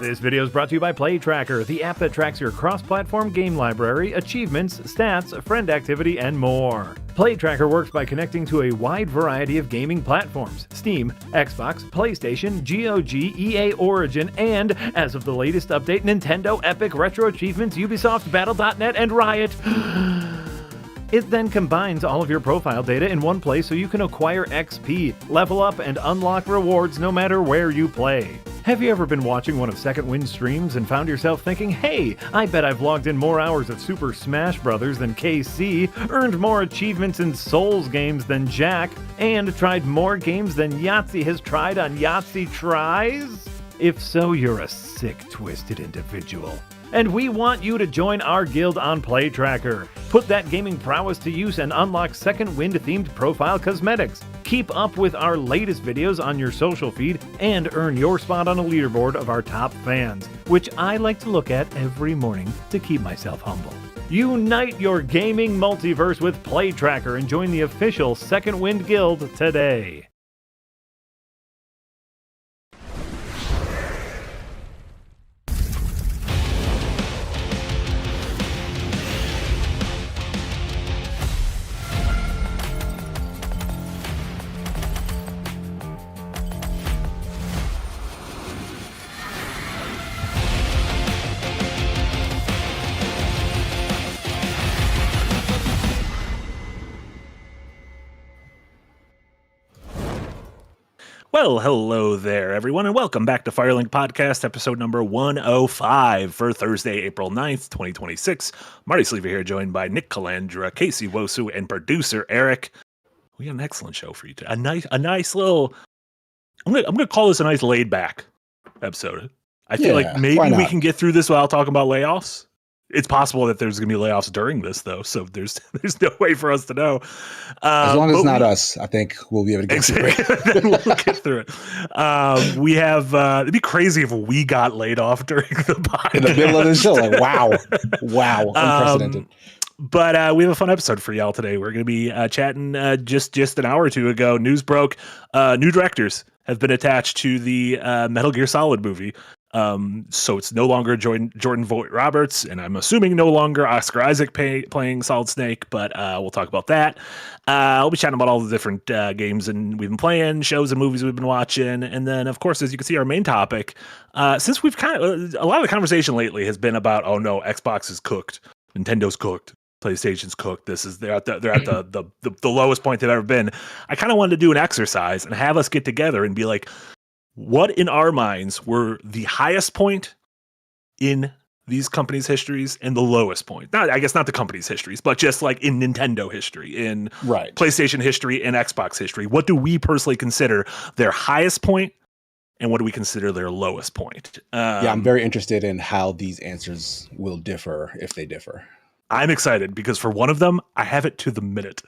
This video is brought to you by PlayTracker, the app that tracks your cross-platform game library, achievements, stats, friend activity, and more. PlayTracker works by connecting to a wide variety of gaming platforms: Steam, Xbox, PlayStation, GOG, EA Origin, and, as of the latest update, Nintendo, Epic, Retro Achievements, Ubisoft, Battle.net, and Riot. It then combines all of your profile data in one place so you can acquire XP, level up, and unlock rewards no matter where you play. Have you ever been watching one of Second Wind's streams and found yourself thinking, hey, I bet I've logged in more hours of Super Smash Bros. Than KC, earned more achievements in Souls games than Jack, and tried more games than Yahtzee has tried on Yahtzee Tries? If so, you're a sick, twisted individual. And we want you to join our guild on PlayTracker. Put that gaming prowess to use and unlock Second Wind-themed profile cosmetics. Keep up with our latest videos on your social feed and earn your spot on a leaderboard of our top fans, which I like to look at every morning to keep myself humble. Unite your gaming multiverse with PlayTracker and join the official Second Wind Guild today. Well, hello there, everyone, and welcome back to Firelink Podcast, episode number 105 for Thursday, April 9th, 2026. Marty Sleever here, joined by Nick Calandra, Casey Wosu, and producer Eric. We got an excellent show for you today. A nice little... I'm gonna call this a nice laid-back episode. I feel like maybe we can get through this without talking about layoffs. It's possible that there's going to be layoffs during this, though, so there's no way for us to know. As long as it's not us, I think we'll be able to get through it. Then we'll get through it. We have, it'd be crazy if we got laid off during the podcast. In the middle of the show, like, wow, unprecedented. But we have a fun episode for y'all today. We're going to be chatting just an hour or two ago. News broke. New directors have been attached to the Metal Gear Solid movie. So it's no longer Jordan Vogt Roberts, and I'm assuming no longer Oscar Isaac playing Solid Snake, but we'll talk about that. I'll be chatting about all the different games and we've been playing, shows and movies we've been watching, and then, of course, as you can see, our main topic, since we've a lot of the conversation lately has been about, oh no, Xbox is cooked, Nintendo's cooked, PlayStation's cooked. They're at the lowest point they've ever been. I kind of wanted to do an exercise and have us get together and be like, what in our minds were the highest point in these companies' histories and the lowest point? I guess not the company's histories, but just like in Nintendo history, in PlayStation history, and Xbox history. What do we personally consider their highest point, and what do we consider their lowest point? I'm very interested in how these answers will differ, if they differ. I'm excited because for one of them, I have it to the minute.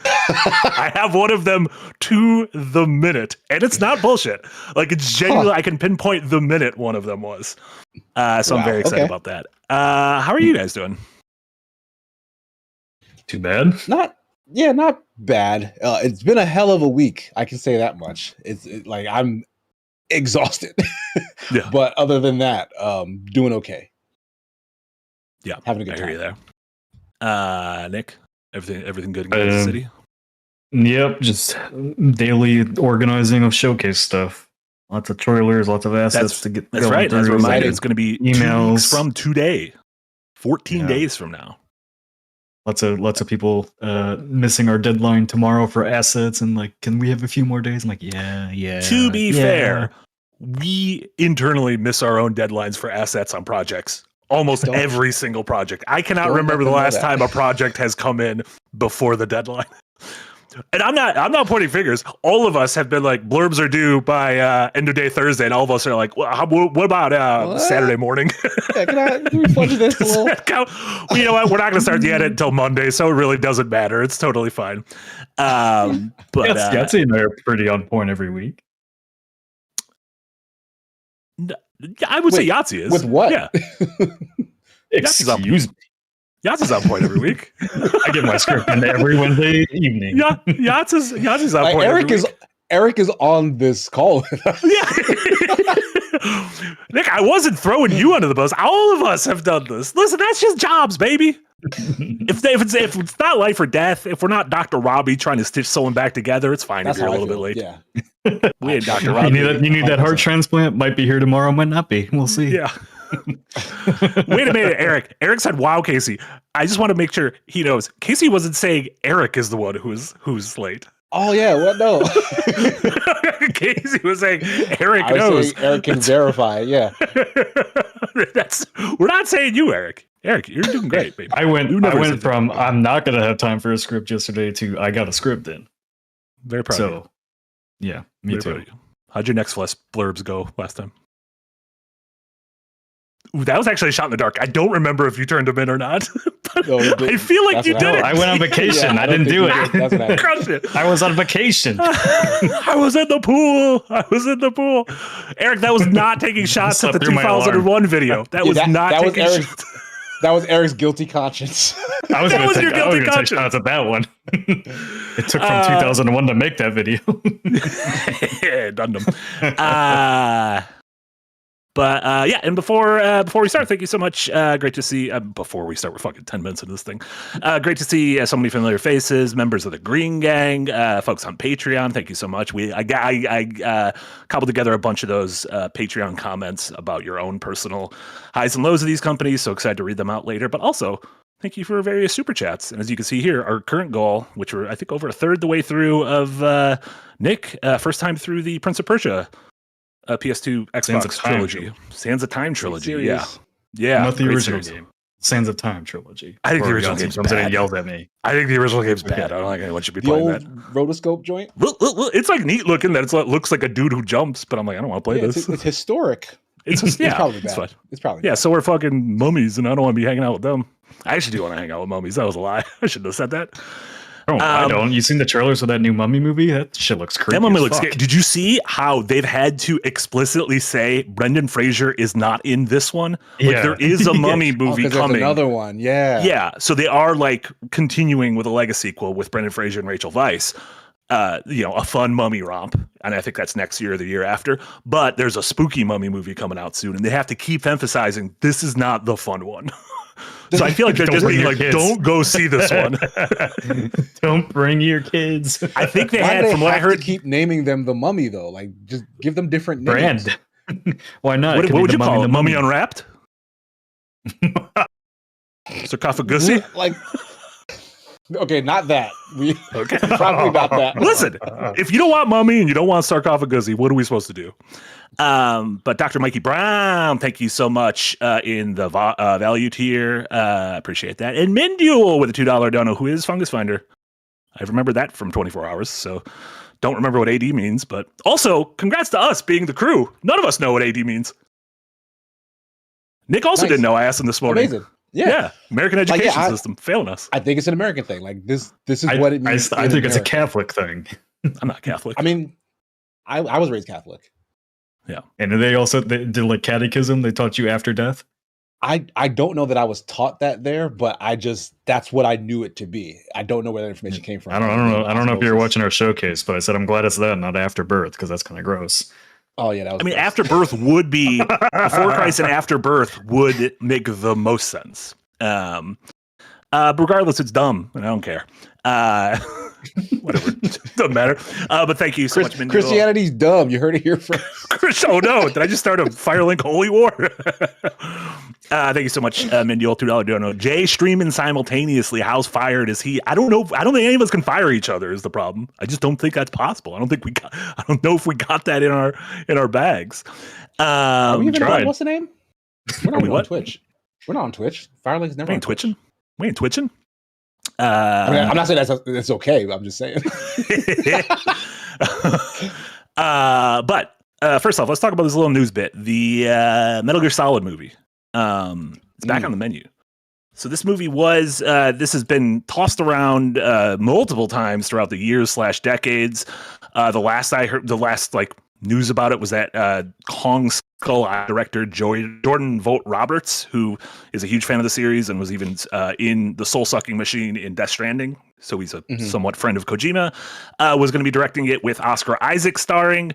I have one of them to the minute, and it's not bullshit. Like, it's genuinely, I can pinpoint the minute one of them was. So I'm very excited about that. How are you guys doing? Too bad. Not bad. It's been a hell of a week. I can say that much. It's like I'm exhausted. Yeah. But other than that, doing okay. Yeah, having a good time. I hear you there. Nick, everything good in Kansas City? Yep, just daily organizing of showcase stuff. Lots of trailers, lots of assets to get. That's right. As a reminder, it's going to be emails 2 weeks from today, 14 days from now. lots of people missing our deadline tomorrow for assets, and like, can we have a few more days? I'm like, yeah. To be fair, we internally miss our own deadlines for assets on projects. Almost every single project. I cannot remember the last time a project has come in before the deadline. And I'm not pointing fingers. All of us have been like, blurbs are due by end of day Thursday, and all of us are like, well, what about Saturday morning? Yeah, can we fudge this a little? Well, you know what? We're not going to start the edit until Monday, so it really doesn't matter. It's totally fine. But Yahtzee and I are pretty on point every week. I would say Yahtzee is. With what? Yeah. Excuse me. Yahtzee's on point every week. I get my script in every Wednesday evening. Yahtzee's on Like, point. Eric is on this call with us. Yeah. Nick, I wasn't throwing you under the bus. All of us have done this. Listen, that's just jobs, baby. If it's not life or death, if we're not Dr. Robbie trying to stitch someone back together, it's fine if you're a little bit late. Yeah. We ain't Dr. Robbie. You need that heart transplant. Might be here tomorrow. Might not be. We'll see. Yeah. Wait a minute, Eric. Eric said, "Wow, Casey." I just want to make sure he knows. Casey wasn't saying Eric is the one who's late. Oh yeah, what? No. Casey was saying Eric I was knows. saying Eric can verify. Yeah. We're not saying you, Eric. Eric, you're doing great, baby. I went from I'm not gonna have time for a script yesterday to I got a script in. Very proud of you. Yeah, me Very too. How'd your next flesh blurbs go last time? Ooh, that was actually a shot in the dark. I don't remember if you turned them in or not. No, I feel like That's you what did it. I went on vacation. Yeah, I didn't do it. That's what happened. Crushed it. I was on vacation. I was in the pool. Eric, that was not taking shots at the Slept through my 2001 video. That was not that was taking Eric's, shots. That was Eric's guilty conscience. I was That going was to your guilty take conscience. shots at that one. It took from 2001 to make that video. Done them. Yeah, and before we start, thank you so much. Great to see. Before we start, we're fucking 10 minutes into this thing. Great to see so many familiar faces, members of the Green Gang, folks on Patreon. Thank you so much. I cobbled together a bunch of those Patreon comments about your own personal highs and lows of these companies. So excited to read them out later. But also, thank you for various super chats. And as you can see here, our current goal, which we're I think over a third the way through of Nick, first time through the Prince of Persia. PS2 Xbox trilogy. Sands of Time trilogy. Yeah. Not the great original series. game. Sands of Time trilogy. I think the Or original Yahtzee game's comes in and bad. yells at me. I think the original game's bad. I don't think anyone should be The playing old that. rotoscope joint. Look, it's like neat looking that it looks like a dude who jumps, but I'm like, I don't want to play Yeah, this. it's historic. It's just, It's probably it's bad. fun. It's probably Yeah, bad. so we're fucking mummies, and I don't want to be hanging out with them. I actually do want to hang out with mummies. That was a lie. I shouldn't have said that. Oh, I don't. You seen the trailers for that new Mummy movie? That shit looks creepy. That mummy as looks fuck. scary. Did you see how they've had to explicitly say Brendan Fraser is not in this one? Like, Yeah. there is a mummy movie 'Cause there's coming. another one. Yeah. Yeah, so they are like continuing with a legacy sequel with Brendan Fraser and Rachel Weisz. A fun mummy romp, and I think that's next year or the year after. But there's a spooky mummy movie coming out soon, and they have to keep emphasizing this is not the fun one. So I feel like they're Don't just bring being your like, kids. don't go see this one. Don't bring your kids. I think they Why do had, they from what I have to heard, keep naming them the Mummy though? Like, just give them different names. Brand. Why not? what It could be would the you call the it? Mummy Unwrapped? Sarcophagusi? Like, okay, not that. We Okay. probably not that. Listen, if you don't want mummy and you don't want sarcophagusi, what are we supposed to do? But Dr. Mikey Brown, thank you so much in the value tier. Appreciate that. And Minduel with a $2 dono, who is Fungus Finder. I remember that from 24 hours, so don't remember what AD means. But also, congrats to us being the crew. None of us know what AD means. Nick also Nice. didn't know. I asked him this morning. Amazing. Yeah. American Like, education yeah, system failing us. I think it's an American thing. Like this is I, what it means. I in think it's a America. Catholic thing. I'm not Catholic. I mean, I was raised Catholic. And they also did like catechism. They taught you after death. I don't know that I was taught that there, but that's what I knew it to be. I don't know where that information came from. I don't know if you're watching our showcase, but I said I'm glad it's that, not after birth, because that's kind of gross. Oh yeah, that was. I mean, gross. after birth would be before Christ and after birth would make the most sense. But regardless, it's dumb, and I don't care. Whatever. Doesn't matter. But thank you so much, Mindy. Christianity's dumb. You heard it here first. Oh no! Did I just start a Firelink holy war? Thank you so much, Mindy. $2 donor. Jay streaming simultaneously. How's fired is he? I don't know. I don't think any of us can fire each other. Is the problem? I just don't think that's possible. I don't know if we got that in our bags. Are we even tried. on, what's the name? We're not we on what? Twitch. We're not on Twitch. Firelink's never We on ain't twitching. Twitch. We ain't twitching. I mean, I'm not saying that's okay. But I'm just saying. But first off, let's talk about this little news bit. The Metal Gear Solid movie. It's back on the menu. So this movie was. This has been tossed around multiple times throughout the years/decades. The last news about it was that Kong Skull director Jordan Vogt Roberts, who is a huge fan of the series and was even in the Soul Sucking Machine in Death Stranding, so he's a somewhat friend of Kojima, was going to be directing it with Oscar Isaac starring.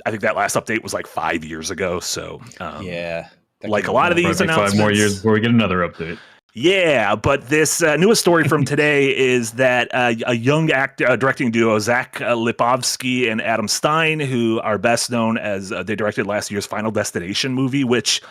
I think that last update was like 5 years ago. So yeah, like a lot of these announcements, 5 more years before we get another update. Yeah, but this newest story from today is that a young directing duo, Zach Lipovsky and Adam Stein, who are best known as they directed last year's Final Destination movie, which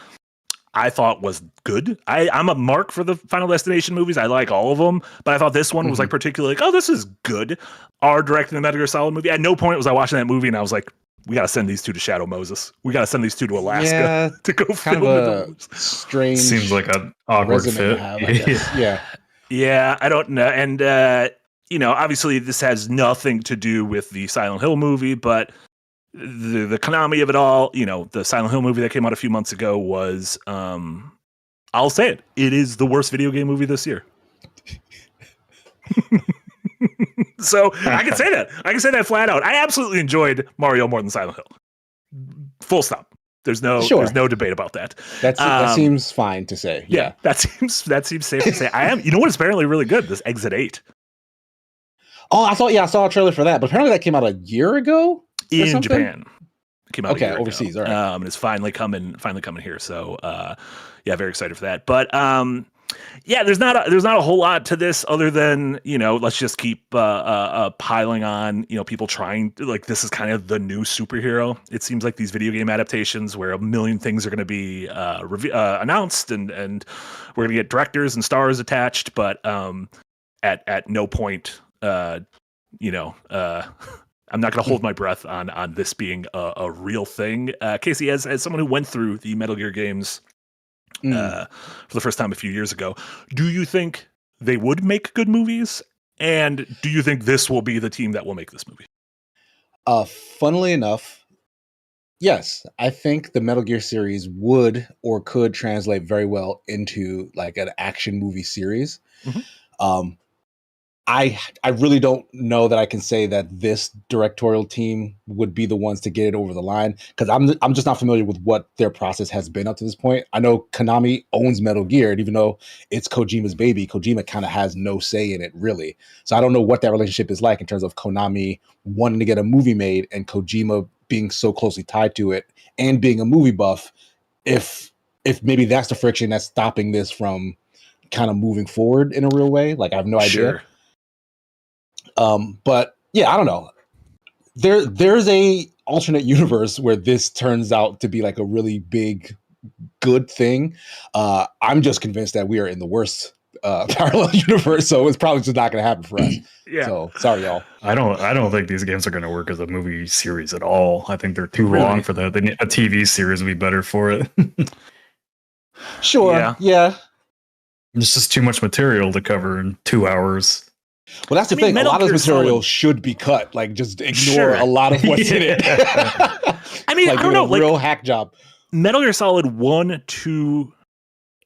I thought was good. I'm a mark for the Final Destination movies. I like all of them, but I thought this one was like particularly like, oh, this is good. Are directing the Metal Gear Solid movie. At no point was I watching that movie and I was like, we got to send these two to Shadow Moses. We got to send these two to Alaska to go film a strange. Seems like an awkward fit. Yeah, I don't know. And, obviously this has nothing to do with the Silent Hill movie, but the Konami of it all, the Silent Hill movie that came out a few months ago was, I'll say it. It is the worst video game movie this year. So I can say that. I can say that flat out. I absolutely enjoyed Mario more than Silent Hill. Full stop. There's no debate about that. That seems fine to say. Yeah. That seems safe to say. I am. You know what is apparently really good? This Exit 8. Oh, I saw a trailer for that, but apparently that came out a year ago in Japan. It came out overseas. Ago. All right. And it's finally coming here. So very excited for that. But there's not a whole lot to this other than, let's just keep piling on, people trying to, like, this is kind of the new superhero. It seems like these video game adaptations where a million things are going to be announced and we're going to get directors and stars attached. But at no point, I'm not going to hold my breath on this being a real thing. Casey, as someone who went through the Metal Gear games for the first time a few years ago, do you think they would make good movies? And do you think this will be the team that will make this movie? Funnily enough, yes. I think the Metal Gear series would or could translate very well into like an action movie series. I really don't know that I can say that this directorial team would be the ones to get it over the line, because I'm just not familiar with what their process has been up to this point. I know Konami owns Metal Gear, and even though it's Kojima's baby, Kojima kind of has no say in it, really. So I don't know what that relationship is like in terms of Konami wanting to get a movie made and Kojima being so closely tied to it and being a movie buff. If maybe that's the friction that's stopping this from kind of moving forward in a real way. Like, I have no idea. Sure. But yeah, I don't know. There's a alternate universe where this turns out to be like a really big, good thing. I'm just convinced that we are in the worst parallel universe, so it's probably just not going to happen for us. Yeah. So sorry, y'all. I don't think these games are going to work as a movie series at all. I think they're too long for that. They need a TV series would be better for it. Sure. Yeah. It's just too much material to cover in 2 hours. Well, that's the thing. A lot of this material should be cut. Like, just ignore a lot of what's in it. I mean, like, I don't know. Real hack job. Metal Gear Solid 1, 2,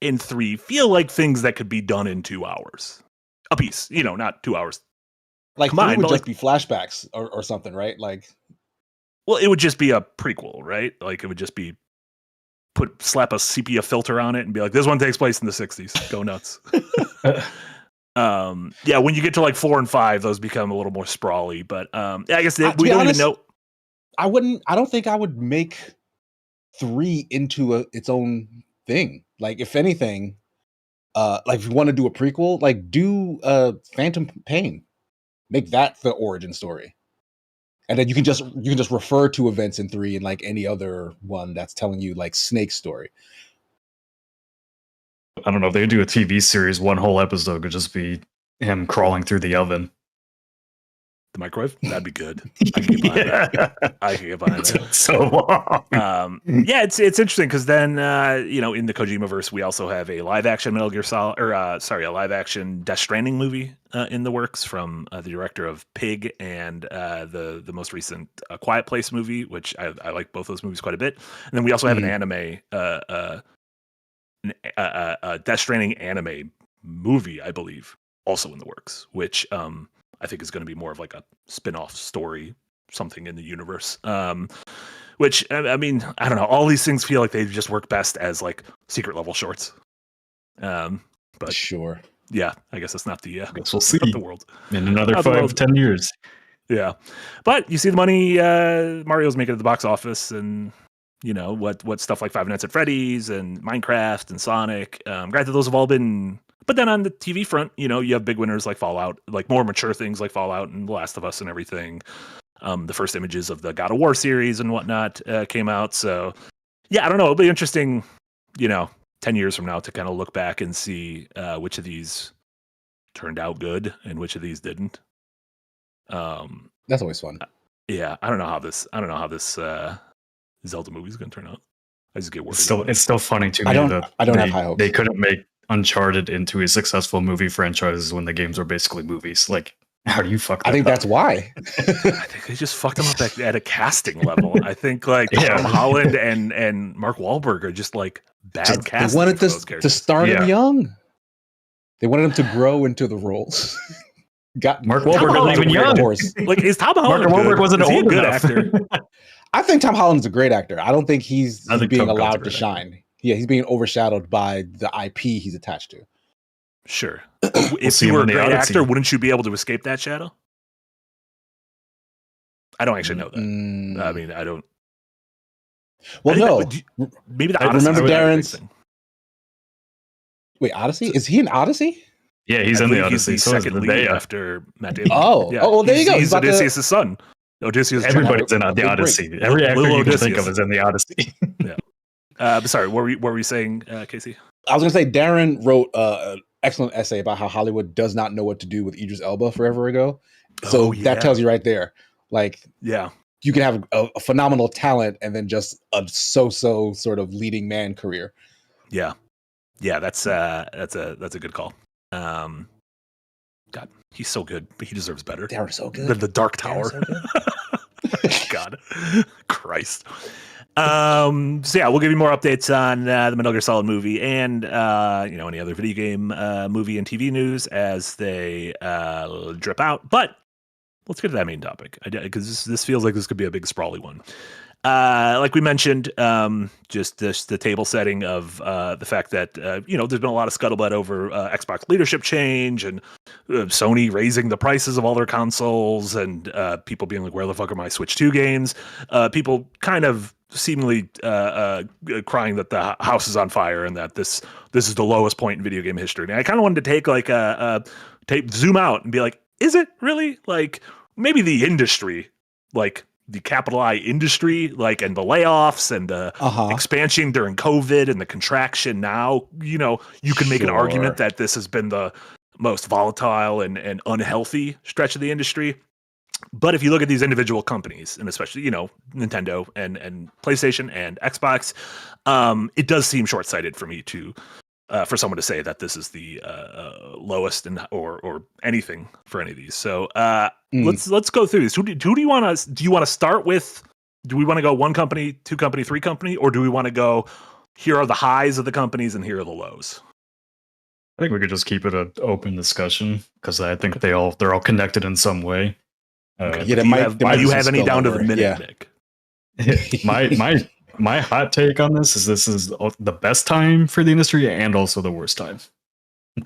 and 3 feel like things that could be done in 2 hours a piece. Not 2 hours. Like, combined, it would just be flashbacks or something, right? Like, well, it would just be a prequel, right? Like, it would just be slap a sepia filter on it and be like, this one takes place in the 60s. Go nuts. When you get to like 4 and 5, those become a little more sprawly. But I guess we don't even know. I don't think I would make 3 into its own thing. Like, if anything, like if you want to do a prequel, like do Phantom Pain. Make that the origin story. And then you can just refer to events in 3 and like any other one that's telling you like Snake's story. I don't know if they do a TV series, one whole episode could just be him crawling through the oven. The microwave? That'd be good. I can get behind that. I can get behind that. So long. Yeah, it's interesting because then in the Kojima verse, we also have a live action Metal Gear Solid, a live action Death Stranding movie in the works from the director of Pig and the most recent Quiet Place movie, which I like both those movies quite a bit. And then we also have an anime, Death Stranding anime movie, I believe, also in the works, which I think is going to be more of like a spin-off story, something in the universe. Which I mean, I don't know. All these things feel like they just work best as like secret level shorts. But sure, yeah, I guess that's not the. Guess we'll see the world in another 5-10 years. Yeah, but you see the money Mario's making at the box office, and what stuff like Five Nights at Freddy's and Minecraft and Sonic. Granted, those have all been. But then on the TV front, you have big winners like Fallout, like more mature things like Fallout and The Last of Us and everything. The first images of the God of War series and whatnot came out. So, yeah, I don't know. It'll be interesting, 10 years from now to kind of look back and see which of these turned out good and which of these didn't. That's always fun. Yeah, I don't know how this Zelda movie is going to turn out. I just get worried. It's still funny to me that I don't have high hopes. They couldn't make Uncharted into a successful movie franchise when the games were basically movies. Like, how do you fuck that I think up? That's why. I think they just fucked them up at a casting level. I think like Tom Holland and Mark Wahlberg are just like bad casting. They wanted to start him young. They wanted him to grow into the roles. Mark Wahlberg wasn't even young. Like, is Tom Holland? Mark Wahlberg wasn't a good actor. I think Tom Holland's a great actor. I don't think he's being allowed to shine. Yeah, he's being overshadowed by the IP he's attached to. Sure. If you were a great actor, wouldn't you be able to escape that shadow? I don't actually know that. I mean, I don't. Well, Maybe the I Odyssey. remember Darren's. Wait, Odyssey? Is he in Odyssey? Yeah, he's in the Odyssey. He's the second lead after Matt Damon. Oh, yeah. well, there you go. He's Odysseus' son. Odysseus. Everybody's in the Odyssey. Every actor you can think of is in the Odyssey. Yeah. Sorry, what were you saying, Casey? I was going to say Darren wrote an excellent essay about how Hollywood does not know what to do with Idris Elba forever ago. So that tells you right there. Like, you can have a phenomenal talent and then just a so-so sort of leading man career. Yeah, that's a good call. God, he's so good, but he deserves better. Darren's so good. The Dark Tower. God, Christ. So yeah, we'll give you more updates on the Metal Gear Solid movie and any other video game movie and TV news as they drip out. But let's get to that main topic because this feels like this could be a big sprawly one. Like we mentioned, just the table setting of the fact that there's been a lot of scuttlebutt over Xbox leadership change and Sony raising the prices of all their consoles and people being like, where the fuck are my Switch 2 games? People kind of seemingly crying that the house is on fire and that this is the lowest point in video game history. And I kind of wanted to take like zoom out and be like, is it really? Like maybe the industry, like the capital I industry, like, and the layoffs and the expansion during COVID and the contraction now, you can make an argument that this has been the most volatile and unhealthy stretch of the industry. But if you look at these individual companies, and especially, Nintendo and PlayStation and Xbox, it does seem short-sighted for me to for someone to say that this is the lowest or anything for any of these. So let's go through these. Who do you want to? Do you want to start with? Do we want to go one company, two company, three company, or do we want to go? Here are the highs of the companies, and here are the lows. I think we could just keep it an open discussion because I think they're all connected in some way. Okay. Do you have any down to the minute, Nick? My hot take on this is the best time for the industry and also the worst time.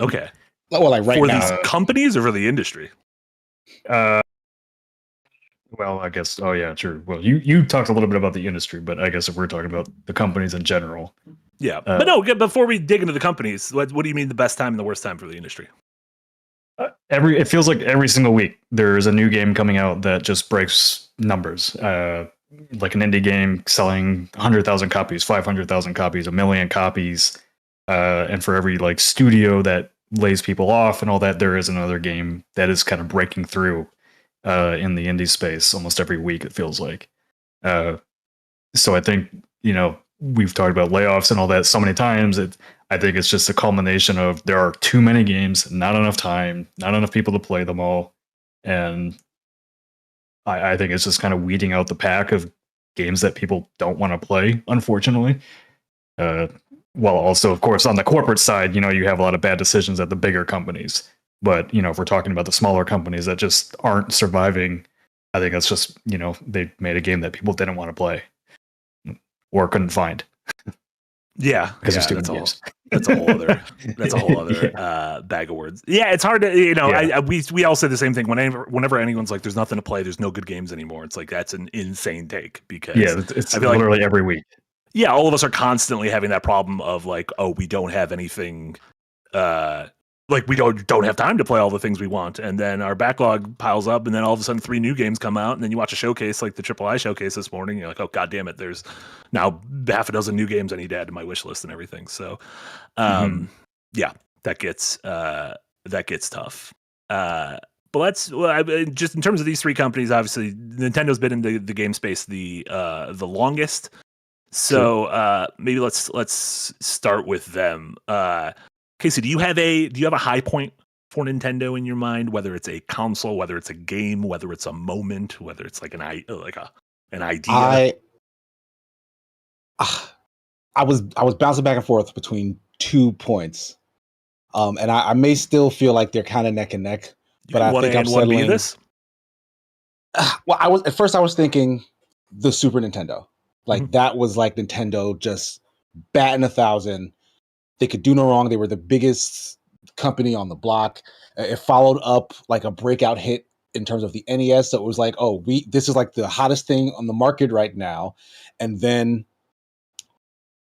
Okay. Well, like right for now, these companies or for the industry? Well, I guess. Oh yeah, true. Well, you talked a little bit about the industry, but I guess if we're talking about the companies in general, yeah. But no. Before we dig into the companies, what do you mean the best time and the worst time for the industry? it feels like every single week there's a new game coming out that just breaks numbers. Like an indie game selling 100,000 copies, 500,000 copies, 1 million copies, and for every like studio that lays people off and all that, there is another game that is kind of breaking through in the indie space almost every week. It feels like. So I think we've talked about layoffs and all that so many times. I think it's just a culmination of there are too many games, not enough time, not enough people to play them all, and I think it's just kind of weeding out the pack of games that people don't want to play, unfortunately. While also, of course, on the corporate side, you have a lot of bad decisions at the bigger companies. But, if we're talking about the smaller companies that just aren't surviving, I think that's just, they made a game that people didn't want to play or couldn't find. Yeah, because yeah, it's games. That's a whole other bag of words. Yeah, it's hard to we all say the same thing whenever anyone's like, "There's nothing to play. There's no good games anymore." It's like that's an insane take because it's literally like, every week. Yeah, all of us are constantly having that problem of like, oh, we don't have anything. Like we don't have time to play all the things we want, and then our backlog piles up, and then all of a sudden 3 new games come out, and then you watch a showcase like the AAA showcase this morning, and you're like, oh god damn it, there's now half a dozen new games I need to add to my wish list and everything. So, yeah, that gets tough. But just in terms of these 3 companies, obviously Nintendo's been in the game space the longest. So maybe let's start with them. Casey, do you have a high point for Nintendo in your mind? Whether it's a console, whether it's a game, whether it's a moment, whether it's like an idea. I was bouncing back and forth between 2 points, and I may still feel like they're kind of neck and neck. But I think I'm settling. This? Well, I was thinking the Super Nintendo. Like that was like Nintendo just batting 1,000. They could do no wrong. They were the biggest company on the block. It followed up like a breakout hit in terms of the NES. So it was like, oh, this is like the hottest thing on the market right now. And then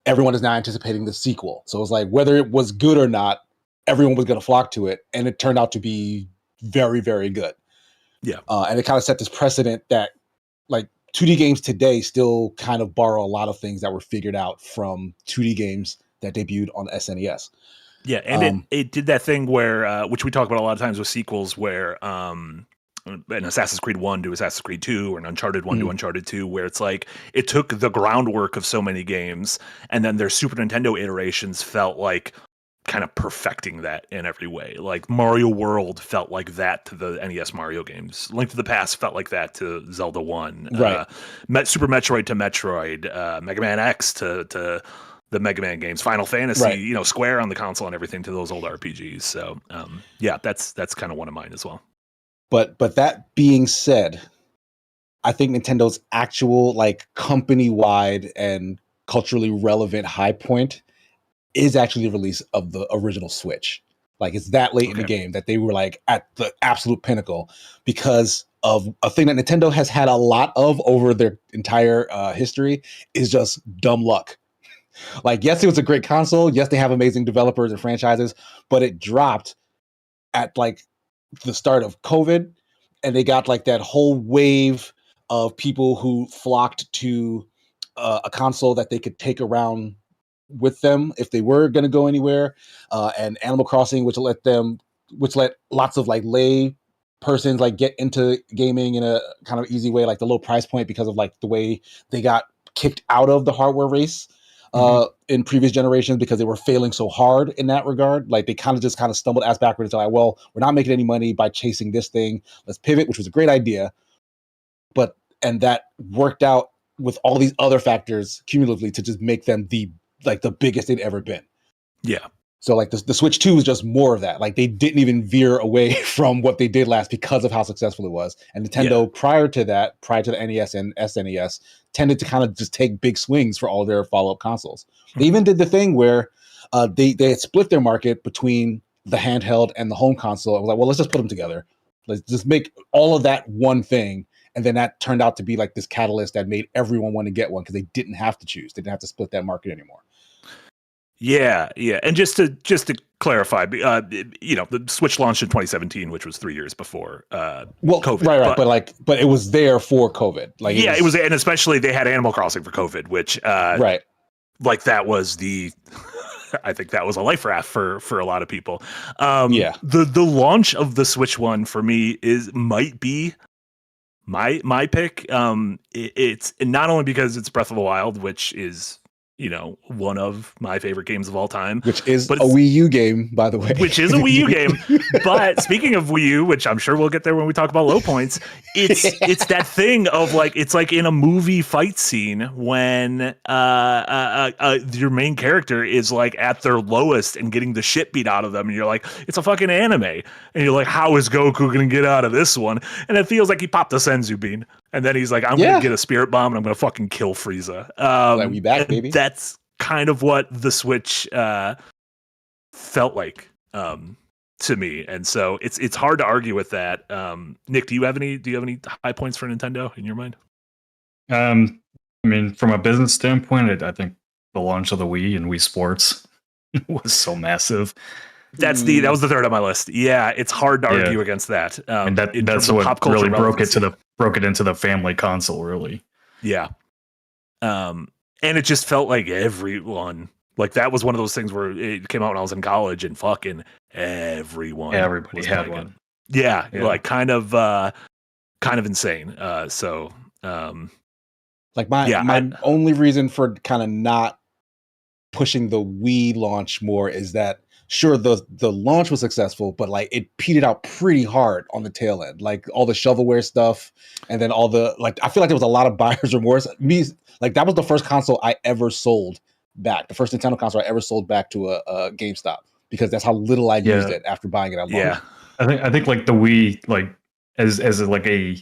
everyone is now anticipating the sequel. So it was like, whether it was good or not, everyone was going to flock to it. And it turned out to be very, very good. Yeah. And it kind of set this precedent that like 2D games today still kind of borrow a lot of things that were figured out from 2D games that debuted on SNES. Yeah, and it did that thing where, which we talk about a lot of times with sequels, where an Assassin's Creed 1 to Assassin's Creed 2 or an Uncharted 1 to Uncharted 2, where it's like it took the groundwork of so many games, and then their Super Nintendo iterations felt like kind of perfecting that in every way. Like Mario World felt like that to the NES Mario games. Link to the Past felt like that to Zelda 1. Right. Super Metroid to Metroid. Mega Man X to the Mega Man games, Final Fantasy, right. Square on the console and everything to those old RPGs. So, yeah, that's kind of one of mine as well. But that being said, I think Nintendo's actual like company-wide and culturally relevant high point is actually the release of the original Switch. Like it's that late in the game that they were like at the absolute pinnacle because of a thing that Nintendo has had a lot of over their entire history is just dumb luck. Like, yes, it was a great console. Yes, they have amazing developers and franchises, but it dropped at like the start of COVID, and they got like that whole wave of people who flocked to a console that they could take around with them if they were going to go anywhere. And Animal Crossing, which let lots of like lay persons like get into gaming in a kind of easy way, like the low price point because of like the way they got kicked out of the hardware race. In previous generations because they were failing so hard in that regard. Like they kind of stumbled ass backwards. Like, well, we're not making any money by chasing this thing. Let's pivot, which was a great idea. And that worked out with all these other factors cumulatively to just make them the biggest they'd ever been. Yeah. So like the Switch 2 is just more of that. Like they didn't even veer away from what they did last because of how successful it was. And Nintendo prior to the NES and SNES tended to kind of just take big swings for all their follow-up consoles. They even did the thing where they had split their market between the handheld and the home console. I was like, well, let's just put them together. Let's just make all of that one thing. And then that turned out to be like this catalyst that made everyone want to get one because they didn't have to choose. They didn't have to split that market anymore. Yeah, yeah, and just to clarify, the Switch launched in 2017, which was 3 years before Well, COVID. right, but it was there for COVID. Like, it was, and especially they had Animal Crossing for COVID, which right, like that was the, I think that was a life raft for a lot of people. Yeah. The launch of the Switch one for me might be my pick. It's not only because it's Breath of the Wild, which is, one of my favorite games of all time, which is a Wii U game, by the way. Which is a Wii U game. But speaking of Wii U, which I'm sure we'll get there when we talk about low points, it's that thing of like, it's like in a movie fight scene when your main character is like at their lowest and getting the shit beat out of them, and you're like, it's a fucking anime, and you're like, how is Goku gonna get out of this one? And it feels like he popped a Senzu bean, and then he's like, I'm gonna get a spirit bomb and I'm gonna fucking kill Frieza. Like, we back, baby. That's kind of what the Switch felt like to me, and so it's hard to argue with that. Nick, do you have any high points for Nintendo in your mind? I mean, from a business standpoint, I think the launch of the Wii and Wii Sports was so massive. That was the third on my list. Yeah, it's hard to argue against that. And that's what really broke it into the family console, really. Yeah. And it just felt like everyone, like that was one of those things where it came out when I was in college and fucking everybody had one. Yeah, like kind of insane. Like my only reason for kind of not pushing the Wii launch more is that, sure, the launch was successful, but like it petered out pretty hard on the tail end, like all the shovelware stuff, and then all the, like, I feel like there was a lot of buyer's remorse. Like, that was the first console I ever sold back, the first Nintendo console I ever sold back to a GameStop, because that's how little I used it after buying it. I think like the Wii, like as like a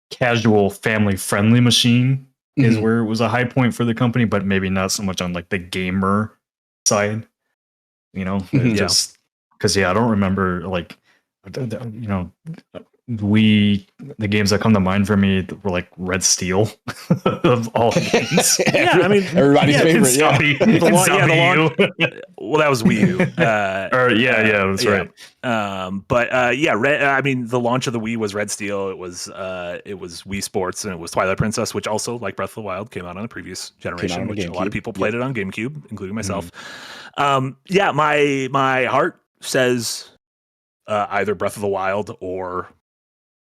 casual family friendly machine is where it was a high point for the company, but maybe not so much on like the gamer side. Just because I don't remember, like, the games that come to mind for me were like Red Steel of all games. I mean, everybody's favorite. Well, that was Wii U. That's right. I mean, the launch of the Wii was Red Steel. It was Wii Sports, and it was Twilight Princess, which also, like Breath of the Wild, came out on the previous generation, which a lot of people played it on GameCube, including myself. My heart says either Breath of the Wild or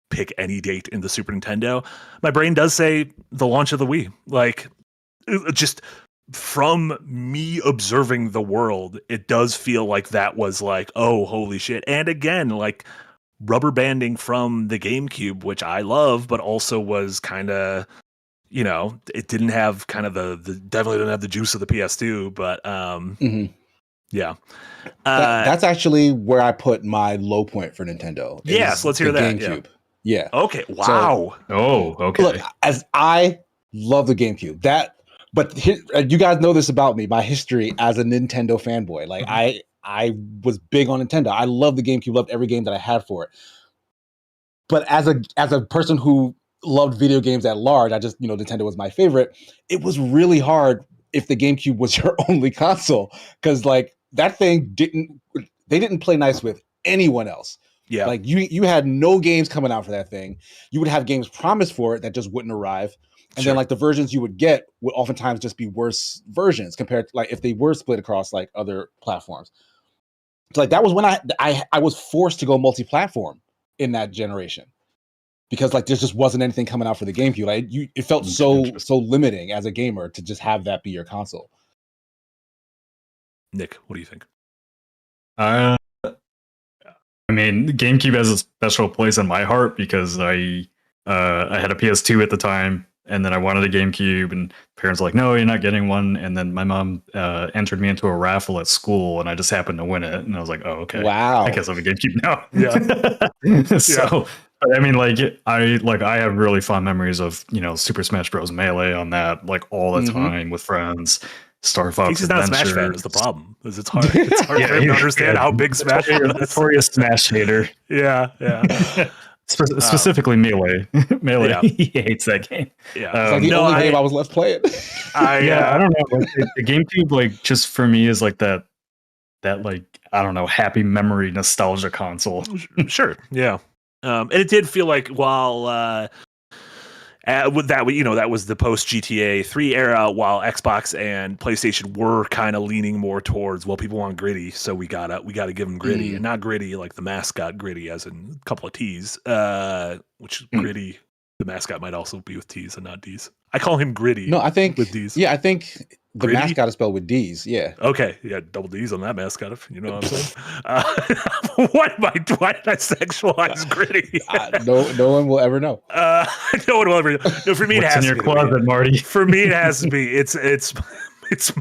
pick any date in the Super Nintendo. My brain does say the launch of the Wii. Like, just from me observing the world, it does feel like that was like, oh, holy shit. And again, like rubber banding from the GameCube, which I love, but also was kind of, it didn't have kind of the definitely didn't have the juice of the PS2, but yeah. That's actually where I put my low point for Nintendo. Yes, let's hear that. GameCube. Yeah. Okay. Wow. Okay. Look, as I love the GameCube, but you guys know this about me, my history as a Nintendo fanboy. Like, I was big on Nintendo. I love the GameCube, loved every game that I had for it. But as a person who loved video games at large, I just, Nintendo was my favorite. It was really hard if the GameCube was your only console, because like that thing they didn't play nice with anyone else. Yeah. Like you had no games coming out for that thing. You would have games promised for it that just wouldn't arrive. And then like the versions you would get would oftentimes just be worse versions compared to like if they were split across like other platforms. So like that was when I was forced to go multi-platform in that generation, because like there just wasn't anything coming out for the GameCube. Like it felt so limiting as a gamer to just have that be your console. Nick, what do you think? I mean, GameCube has a special place in my heart because I had a PS2 at the time, and then I wanted a GameCube, and parents were like, "No, you're not getting one." And then my mom entered me into a raffle at school, and I just happened to win it, and I was like, "Oh, okay, wow, I guess I have a GameCube now." Yeah. So, I mean, I have really fond memories of Super Smash Bros. Melee on that, like all the time with friends. Star Fox He's not a Smash fan is the problem. Because it's hard for him to understand how big Smash is. Notorious Smash hater. Yeah. Specifically Melee. Melee, Yeah. he hates that game. Yeah, It's like the only game I was left playing. I don't know. Like, the GameCube, like, just for me is like that like, I don't know, happy memory nostalgia console. Sure, yeah. And it did feel like while with that, that was the post GTA 3 era, while Xbox and PlayStation were kind of leaning more towards, well, people want gritty, so we gotta give them gritty, and not gritty like the mascot gritty, as in a couple of T's, which gritty. The mascot might also be with T's and not D's. I call him gritty. No, I think with D's. Yeah, I think the Gritty? mascot is spelled with D's. Yeah. Okay, yeah, double D's on that mascot, if you know what I'm saying. Why did I sexualize gritty? No one will ever know. No one will ever. No, for me, What's it has in your to be closet, Marty? For me, it has to be. It's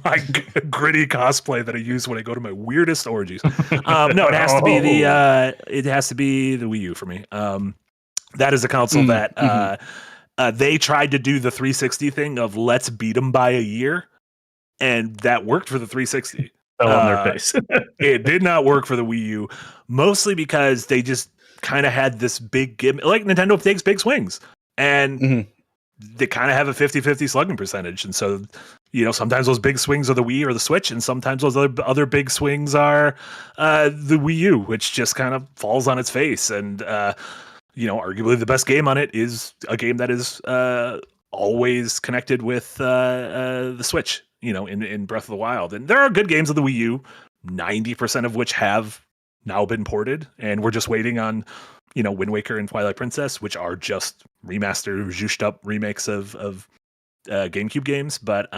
my gritty cosplay that I use when I go to my weirdest orgies. No, it has to be the Wii U for me. That is a console that they tried to do the 360 thing of let's beat them by a year, and that worked for the 360. Fell on their face. It did not work for the Wii U, mostly because they just kind of had this big gimmick. Like, Nintendo takes big swings, and they kind of have a 50-50 slugging percentage. And so, sometimes those big swings are the Wii or the Switch, and sometimes those other big swings are the Wii U, which just kind of falls on its face. And arguably the best game on it is a game that is always connected with the Switch, in Breath of the Wild. And there are good games of the Wii U, 90% of which have now been ported, and we're just waiting on, Wind Waker and Twilight Princess, which are just remastered, zhushed up remakes of GameCube games. But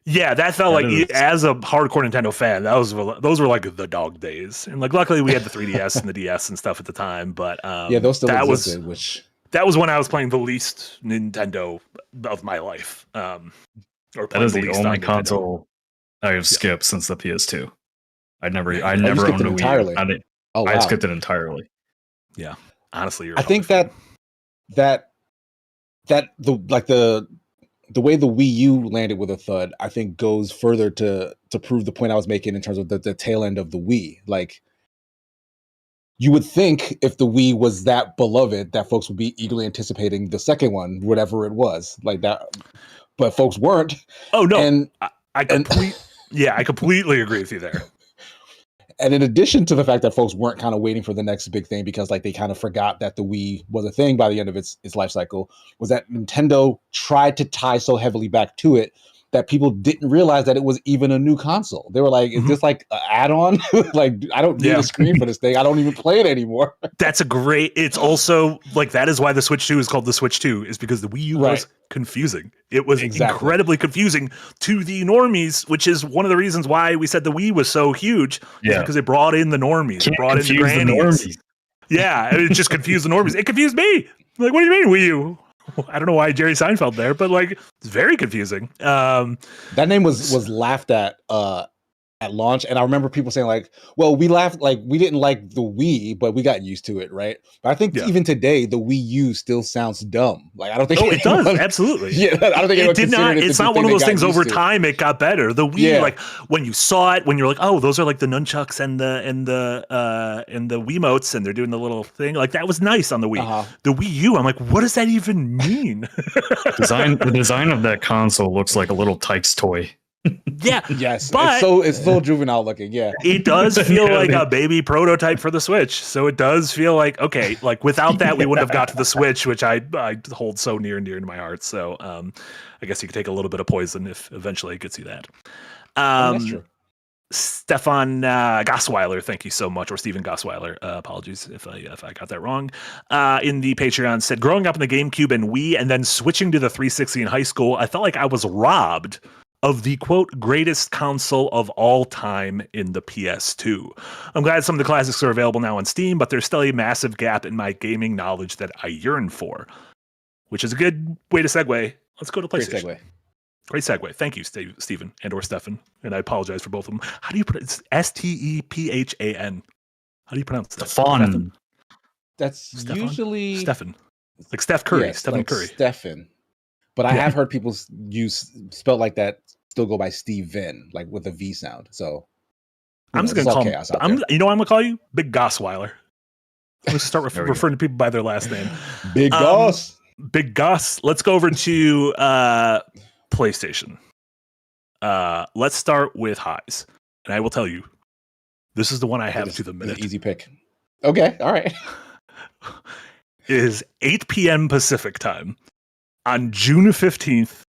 yeah, that felt as a hardcore Nintendo fan, those were like the dog days. And like, luckily we had the 3DS and the DS and stuff at the time. But those still existed, that was when I was playing the least Nintendo of my life. That is the only console I have skipped since the PS2. I never owned a Wii entirely. I skipped it entirely. Yeah, honestly, I think that the way the Wii U landed with a thud, I think goes further to prove the point I was making in terms of the tail end of the Wii. Like, you would think if the Wii was that beloved that folks would be eagerly anticipating the second one, whatever it was, like that. But folks weren't. Oh no, and I completely agree with you there. And in addition to the fact that folks weren't kind of waiting for the next big thing because like they kind of forgot that the Wii was a thing by the end of its life cycle, was that Nintendo tried to tie so heavily back to it that people didn't realize that it was even a new console. They were like, is this like an add-on? Like, I don't need a screen for this thing. I don't even play it anymore. It's also like, that is why the Switch 2 is called the Switch 2, is because the Wii U was confusing. It was incredibly confusing to the normies, which is one of the reasons why we said the Wii was so huge. Yeah. Because it brought in the normies. It brought in the grannies. Yeah, it just confused the normies. It confused me. Like, what do you mean Wii U? I don't know why Jerry Seinfeld there, but like, it's very confusing. That name was laughed at launch, and I remember people saying like, well, we laughed, like we didn't like the Wii, but we got used to it, right? But I think even today the Wii U still sounds dumb. Like, I don't think it does. Absolutely. Yeah, I don't think it did not. It's not one of those things over time it got better. The Wii, like when you saw it, when you're like, oh, those are like the nunchucks and the Wiimotes, and they're doing the little thing. Like, that was nice on the Wii. The Wii U, I'm like, what does that even mean? The design of that console looks like a little Tykes toy. Yeah. Yes. But it's so juvenile looking. Yeah. It does feel like a baby prototype for the Switch. So it does feel like, okay, like without that, we wouldn't have got to the Switch, which I hold so near and dear to my heart. So I guess you could take a little bit of poison if eventually it gets you that. That's true. Stefan Gossweiler, thank you so much, or Stephen Gossweiler. Apologies if I got that wrong. In the Patreon said, growing up in the GameCube and Wii, and then switching to the 360 in high school, I felt like I was robbed of the, quote, greatest console of all time in the PS2. I'm glad some of the classics are available now on Steam, but there's still a massive gap in my gaming knowledge that I yearn for, which is a good way to segue. Let's go to PlayStation. Great segue. Thank you, Stephen and or Stefan. And I apologize for both of them. How do you put it? It's Stephan. How do you pronounce that? Stefan. That's usually Stefan. Like Steph Curry. Yes, Stephen like Curry. Stefan. But I have heard people spelled like that still go by Steven, like with a V sound. So I'm just gonna call him. I'm gonna call you Big Gossweiler. Let's start referring to people by their last name. Big Goss. Big Gus. Let's go over to PlayStation. Let's start with highs. And I will tell you, this is the one I have to the minute. Easy pick. Okay, all right. It is 8 p.m. Pacific time on June 15th,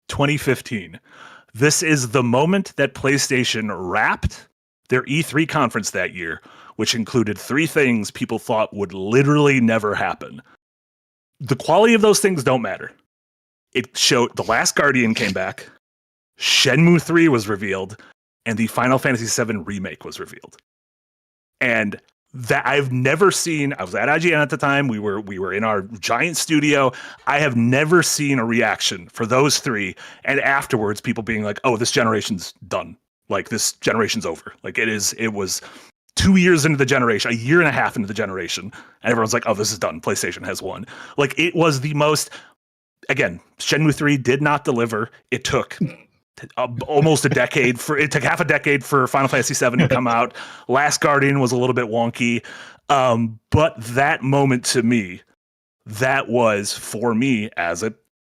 2015. This is the moment that PlayStation wrapped their E3 conference that year, which included 3 things people thought would literally never happen. The quality of those things don't matter. It showed The Last Guardian came back, Shenmue 3 was revealed, and the Final Fantasy VII remake was revealed. And that I've never seen. I was at IGN at the time. We were in our giant studio. I have never seen a reaction for those 3, and afterwards people being like, "Oh, this generation's done. Like this generation's over. Like it was 2 years into the generation, a year and a half into the generation, and everyone's like, "Oh, this is done. PlayStation has won." Like it was the most. Again, Shenmue 3 did not deliver. It took almost a decade it took half a decade for Final Fantasy VII to come out. Last Guardian was a little bit wonky. But that moment to me, that was for me as a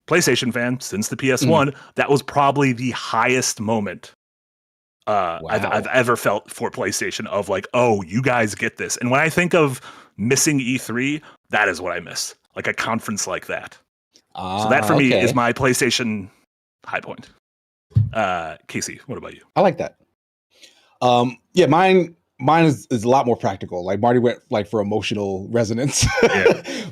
PlayStation fan since the PS1, that was probably the highest moment I've ever felt for PlayStation of like, oh, you guys get this. And when I think of missing E3, that is what I miss. Like a conference like that. So that for me is my PlayStation high point. Casey, what about you? I like that. Yeah, mine is a lot more practical. Like Marty went like for emotional resonance,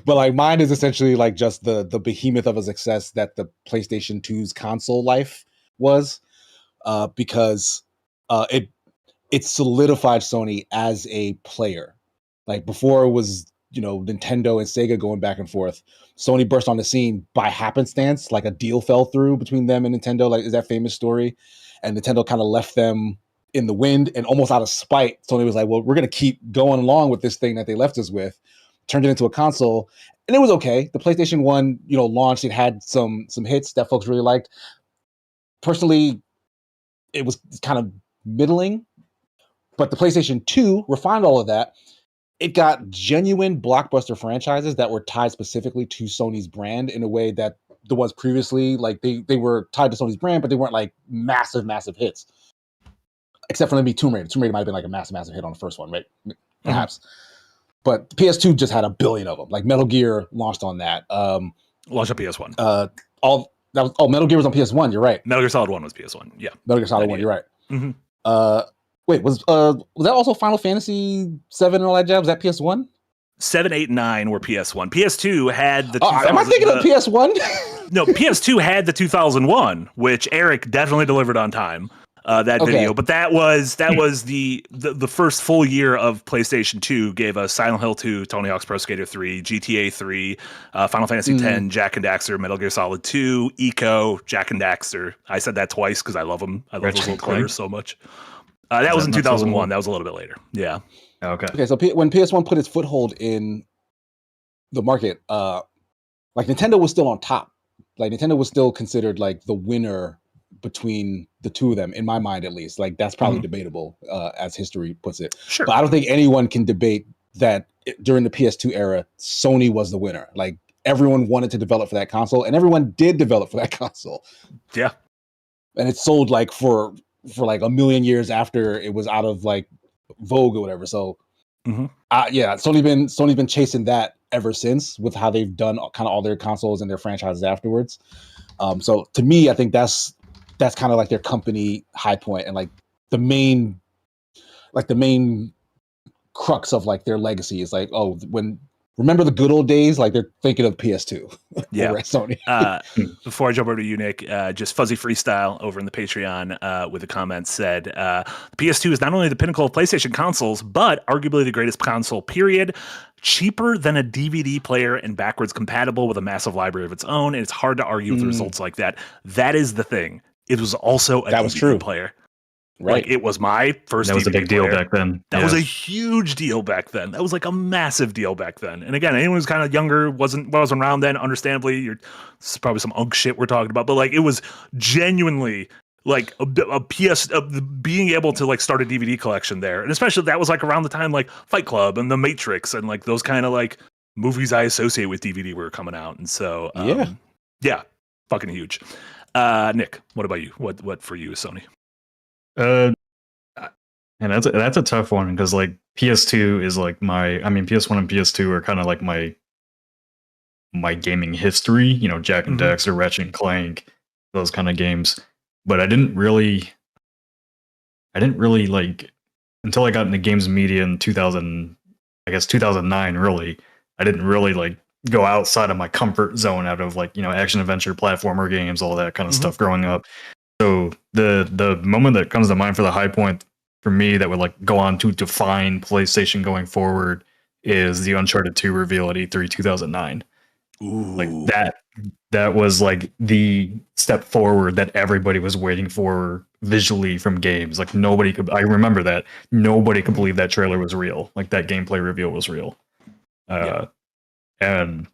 but like mine is essentially like just the behemoth of a success that the PlayStation 2's console life was, because it solidified Sony as a player. Like before it was, Nintendo and Sega going back and forth. Sony burst on the scene by happenstance, like a deal fell through between them and Nintendo, like is that famous story. And Nintendo kind of left them in the wind, and almost out of spite, Sony was like, well, we're going to keep going along with this thing that they left us with, turned it into a console. And it was okay. The PlayStation 1, launched. It had some hits that folks really liked. Personally, it was kind of middling, but the PlayStation 2 refined all of that. It got genuine blockbuster franchises that were tied specifically to Sony's brand in a way that the ones previously, like they were tied to Sony's brand, but they weren't like massive hits. Except for maybe Tomb Raider. Tomb Raider might have been like a massive hit on the first one, right? Perhaps. But the PS2 just had a billion of them. Like Metal Gear launched on that. Launched on PS1. Metal Gear was on PS1. You're right. Metal Gear Solid 1 was PS1. Yeah. Metal Gear Solid 1. You're right. Mm-hmm. Wait, was that also Final Fantasy 7 and all that jazz? Was that PS1? 7, 8, 9 were PS1. PS2 had the. Am I thinking of PS1? No, PS2 had the 2001, which Eric definitely delivered on time. That video, but that was the first full year of PlayStation 2 gave us Silent Hill 2, Tony Hawk's Pro Skater 3, GTA 3, Final Fantasy 10, Jak and Daxter, Metal Gear Solid 2, Eco, Jak and Daxter. I said that twice because I love them. I love those little players so much. That was in 2001. That was a little bit later. Yeah. Okay. So when PS1 put its foothold in the market, like Nintendo was still on top. Like Nintendo was still considered like the winner between the two of them, in my mind at least. Like that's probably debatable, as history puts it. Sure. But I don't think anyone can debate that during the PS2 era, Sony was the winner. Like everyone wanted to develop for that console, and everyone did develop for that console. Yeah. And it sold like for like a million years after it was out of like vogue or whatever. So Sony's been chasing that ever since with how they've done kind of all their consoles and their franchises afterwards. So to me, I think that's kind of like their company high point and like the main crux of like their legacy is like, oh, remember the good old days? Like they're thinking of PS2. Yeah. Over at Sony. Before I jump over to you, Nick, just Fuzzy Freestyle over in the Patreon with a comment said, PS2 is not only the pinnacle of PlayStation consoles, but arguably the greatest console, period. Cheaper than a DVD player and backwards compatible with a massive library of its own. And it's hard to argue with results like that. That is the thing. It was also a DVD player. Right. Like it was my first That was DVD a big deal player. back then. That was a huge deal back then. That was like a massive deal back then. And again, anyone who's kind of younger, wasn't around then, understandably, this is probably some unk shit we're talking about, but like it was genuinely like a PS being able to like start a DVD collection there, and especially that was like around the time like Fight Club and The Matrix and like those kind of like movies I associate with DVD were coming out, and so yeah, fucking huge. Nick, what about you? What for you is Sony? And that's a tough one because like PS2 is like PS1 and PS2 are kind of like my gaming history, you know, Jack and Daxter, Ratchet and Clank, those kind of games. But I didn't really like until I got into games media in 2009 really. I didn't really like go outside of my comfort zone out of like, you know, action adventure platformer games, all that kind of stuff growing up. So the moment that comes to mind for the high point for me that would like go on to define PlayStation going forward is the Uncharted 2 reveal at E3 2009. Ooh. Like that was like the step forward that everybody was waiting for visually from games. Like I remember that nobody could believe that trailer was real. Like that gameplay reveal was real. And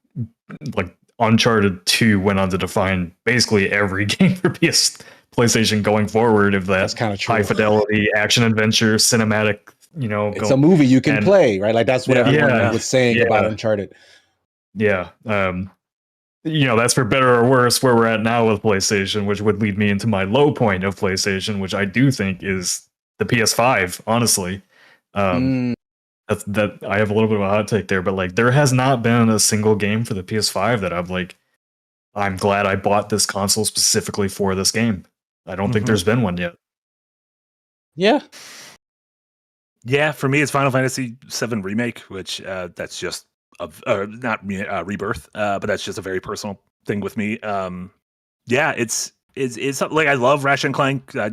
like Uncharted 2 went on to define basically every game for PlayStation going forward. If that's kind of true. High fidelity action adventure cinematic, you know, it's a movie you can play, right? Like that's what everyone was saying about Uncharted. Yeah. You know, that's for better or worse where we're at now with PlayStation, which would lead me into my low point of PlayStation, which I do think is the PS5, honestly. That I have a little bit of a hot take there, but like there has not been a single game for the PS5 that I'm glad I bought this console specifically for this game. I don't think there's been one yet. Yeah. Yeah, for me it's Final Fantasy VII Remake, which that's just not Rebirth, but that's just a very personal thing with me. Yeah, it's like I love Ratchet and Clank, but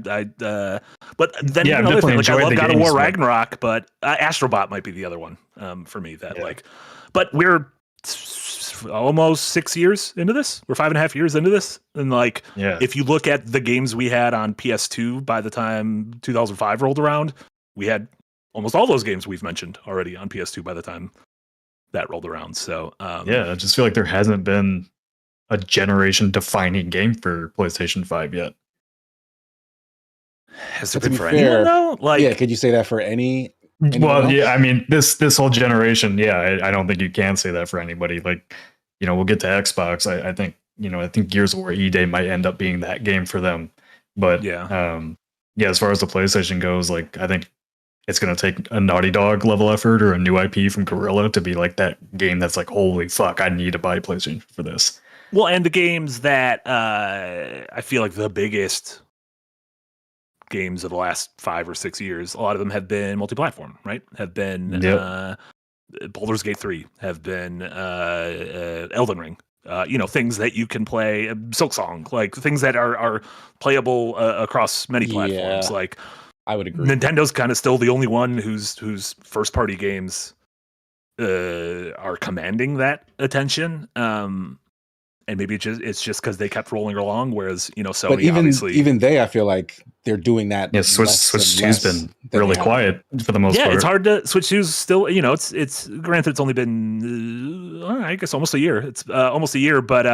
then another thing, like I love God of War Ragnarok, but Astrobot might be the other one for me that like. But we're almost 6 years into this. We're 5.5 years into this, and like if you look at the games we had on PS2 by the time 2005 rolled around, we had almost all those games we've mentioned already on PS2 by the time that rolled around. So I just feel like there hasn't been a generation defining game for PlayStation 5 yet. Has there been for anyone though? Like, yeah, could you say that for anyone well, else? I mean this whole generation, I don't think you can say that for anybody. Like, you know, we'll get to Xbox. I think Gears of War E-Day might end up being that game for them. But as far as the PlayStation goes, like I think it's going to take a Naughty Dog level effort or a new IP from Guerrilla to be like that game that's like, holy fuck, I need to buy PlayStation for this. Well, and the games that I feel like the biggest games of the last 5 or 6 years, a lot of them have been multi-platform, right? Have been Baldur's Gate 3, have been Elden Ring. Things that you can play, Silksong, like things that are playable across many platforms. Like, I would agree. Nintendo's kind of still the only one whose first party games are commanding that attention. And maybe it's just because they kept rolling along, whereas Sony, but even they, I feel like they're doing that. Yeah, Switch 2's been really quiet for the most part. Yeah, it's hard to Switch 2's still. It's granted it's only been I guess almost a year. It's almost a year, but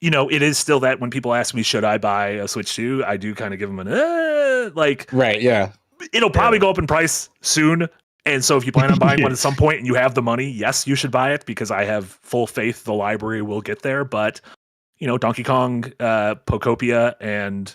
it is still that when people ask me should I buy a Switch 2, I do kind of give them an like right, yeah. It'll probably go up in price soon. And so if you plan on buying one at some point and you have the money, yes, you should buy it because I have full faith the library will get there. But, Donkey Kong, Pokopia, and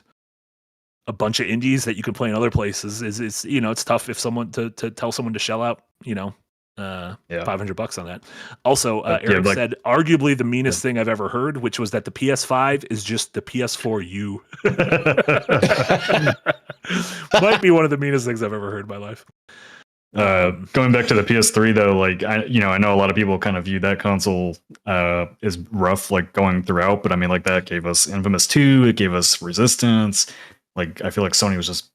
a bunch of indies that you can play in other places it's tough if someone to tell someone to shell out, $500 on that. Also, Eric said arguably the meanest thing I've ever heard, which was that the PS5 is just the PS4U. Might be one of the meanest things I've ever heard in my life. Going back to the PS3 though, like I know a lot of people kind of view that console is rough, like going throughout, but I mean, like that gave us Infamous 2, it gave us Resistance. Like I feel like Sony was just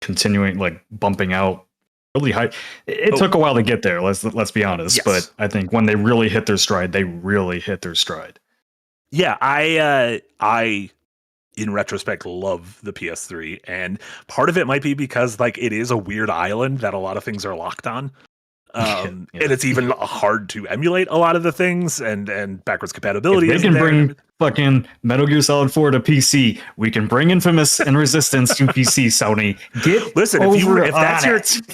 continuing like bumping out really high. It took a while to get there. Let's be honest, but I think when they really hit their stride, they really hit their stride. Yeah, I in retrospect love the PS3, and part of it might be because like it is a weird island that a lot of things are locked on. And it's even hard to emulate a lot of the things, and backwards compatibility. If they can bring fucking Metal Gear Solid 4 to PC, we can bring Infamous and Resistance to PC. Sony, listen.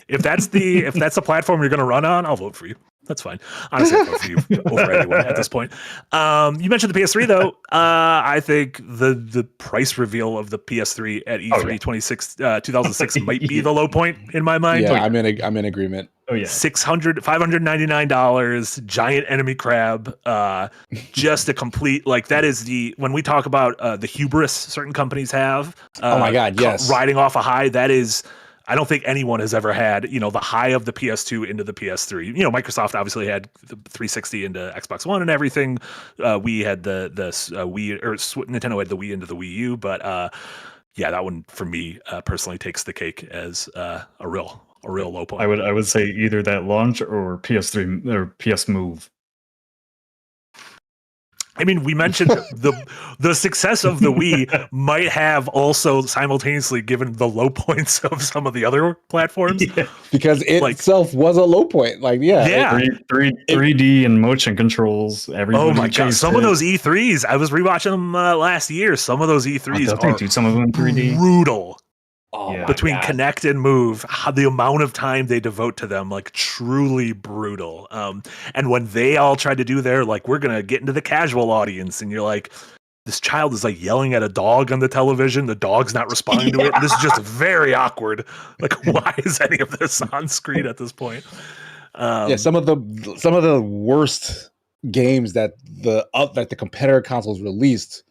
If that's the platform you're going to run on, I'll vote for you. That's fine. Honestly, I'll vote for you over anyone at this point. You mentioned the PS3 though. I think the price reveal of the PS3 at E3 2006 might be the low point in my mind. Yeah, I'm in agreement. Oh yeah, $599, giant enemy crab, just a complete, like, that is when we talk about the hubris certain companies have. Oh my God, yes, riding off a high. That is, I don't think anyone has ever had, the high of the PS2 into the PS3. Microsoft obviously had the 360 into Xbox One and everything. We had the Wii, or Nintendo had the Wii into the Wii U, but yeah, that one for me personally takes the cake as a real low point. I would say either that launch or PS3 or PS Move. I mean, we mentioned the success of the Wii might have also simultaneously given the low points of some of the other platforms. Yeah. Because it itself was a low point. Like, yeah. 3D and motion controls. Oh my God. Some of those E3s, I was rewatching them last year. Some of those E3s are some of them 3D. Brutal. Oh, between Connect and Move, the amount of time they devote to them, like, truly brutal. And when they all tried to do their, like, we're gonna get into the casual audience, and you're like, this child is like yelling at a dog on the television, the dog's not responding to it. This is just very awkward. Like, why is any of this on screen at this point? Some of the worst games that the competitor consoles released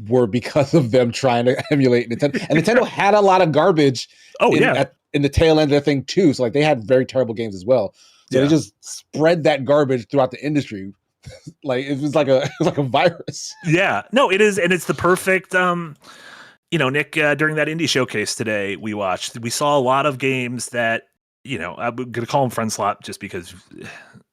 were because of them trying to emulate Nintendo. And Nintendo had a lot of garbage in the tail end of the thing too. So, like, they had very terrible games as well. So they just spread that garbage throughout the industry. Like, it was like a virus. Yeah. No, it is, and it's the perfect Nick, during that indie showcase today we saw a lot of games that, I'm gonna call them friend slot just because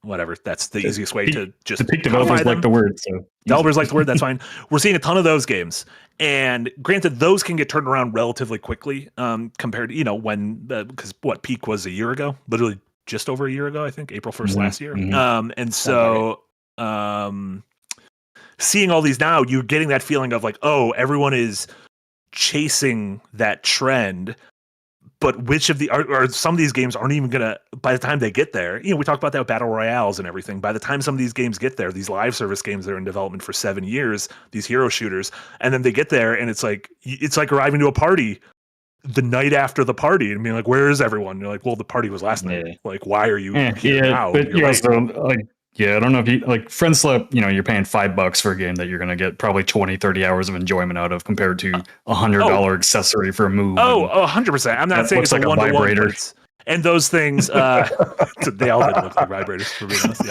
whatever, that's the easiest way to just the developers like the word. So developers like the word, that's fine. We're seeing a ton of those games, and granted, those can get turned around relatively quickly compared to when because peak was a year ago, literally just over a year ago, I think April 1st last year. And so seeing all these now, you're getting that feeling of like, oh, everyone is chasing that trend. But which of or some of these games aren't even gonna, by the time they get there, we talk about that with battle royales and everything. By the time some of these games get there, these live service games that are in development for 7 years, these hero shooters, and then they get there and it's like arriving to a party the night after the party and being like, where is everyone? And you're like, well, the party was last night. Like, why are you here now? But you're also like, I don't know if you like friend slip, you're paying $5 for a game that you're going to get probably 20, 30 hours of enjoyment out of compared to $100 accessory for a Move. 100%. I'm not saying it's like a vibrator. And those things, they all did look like vibrators, for being honest.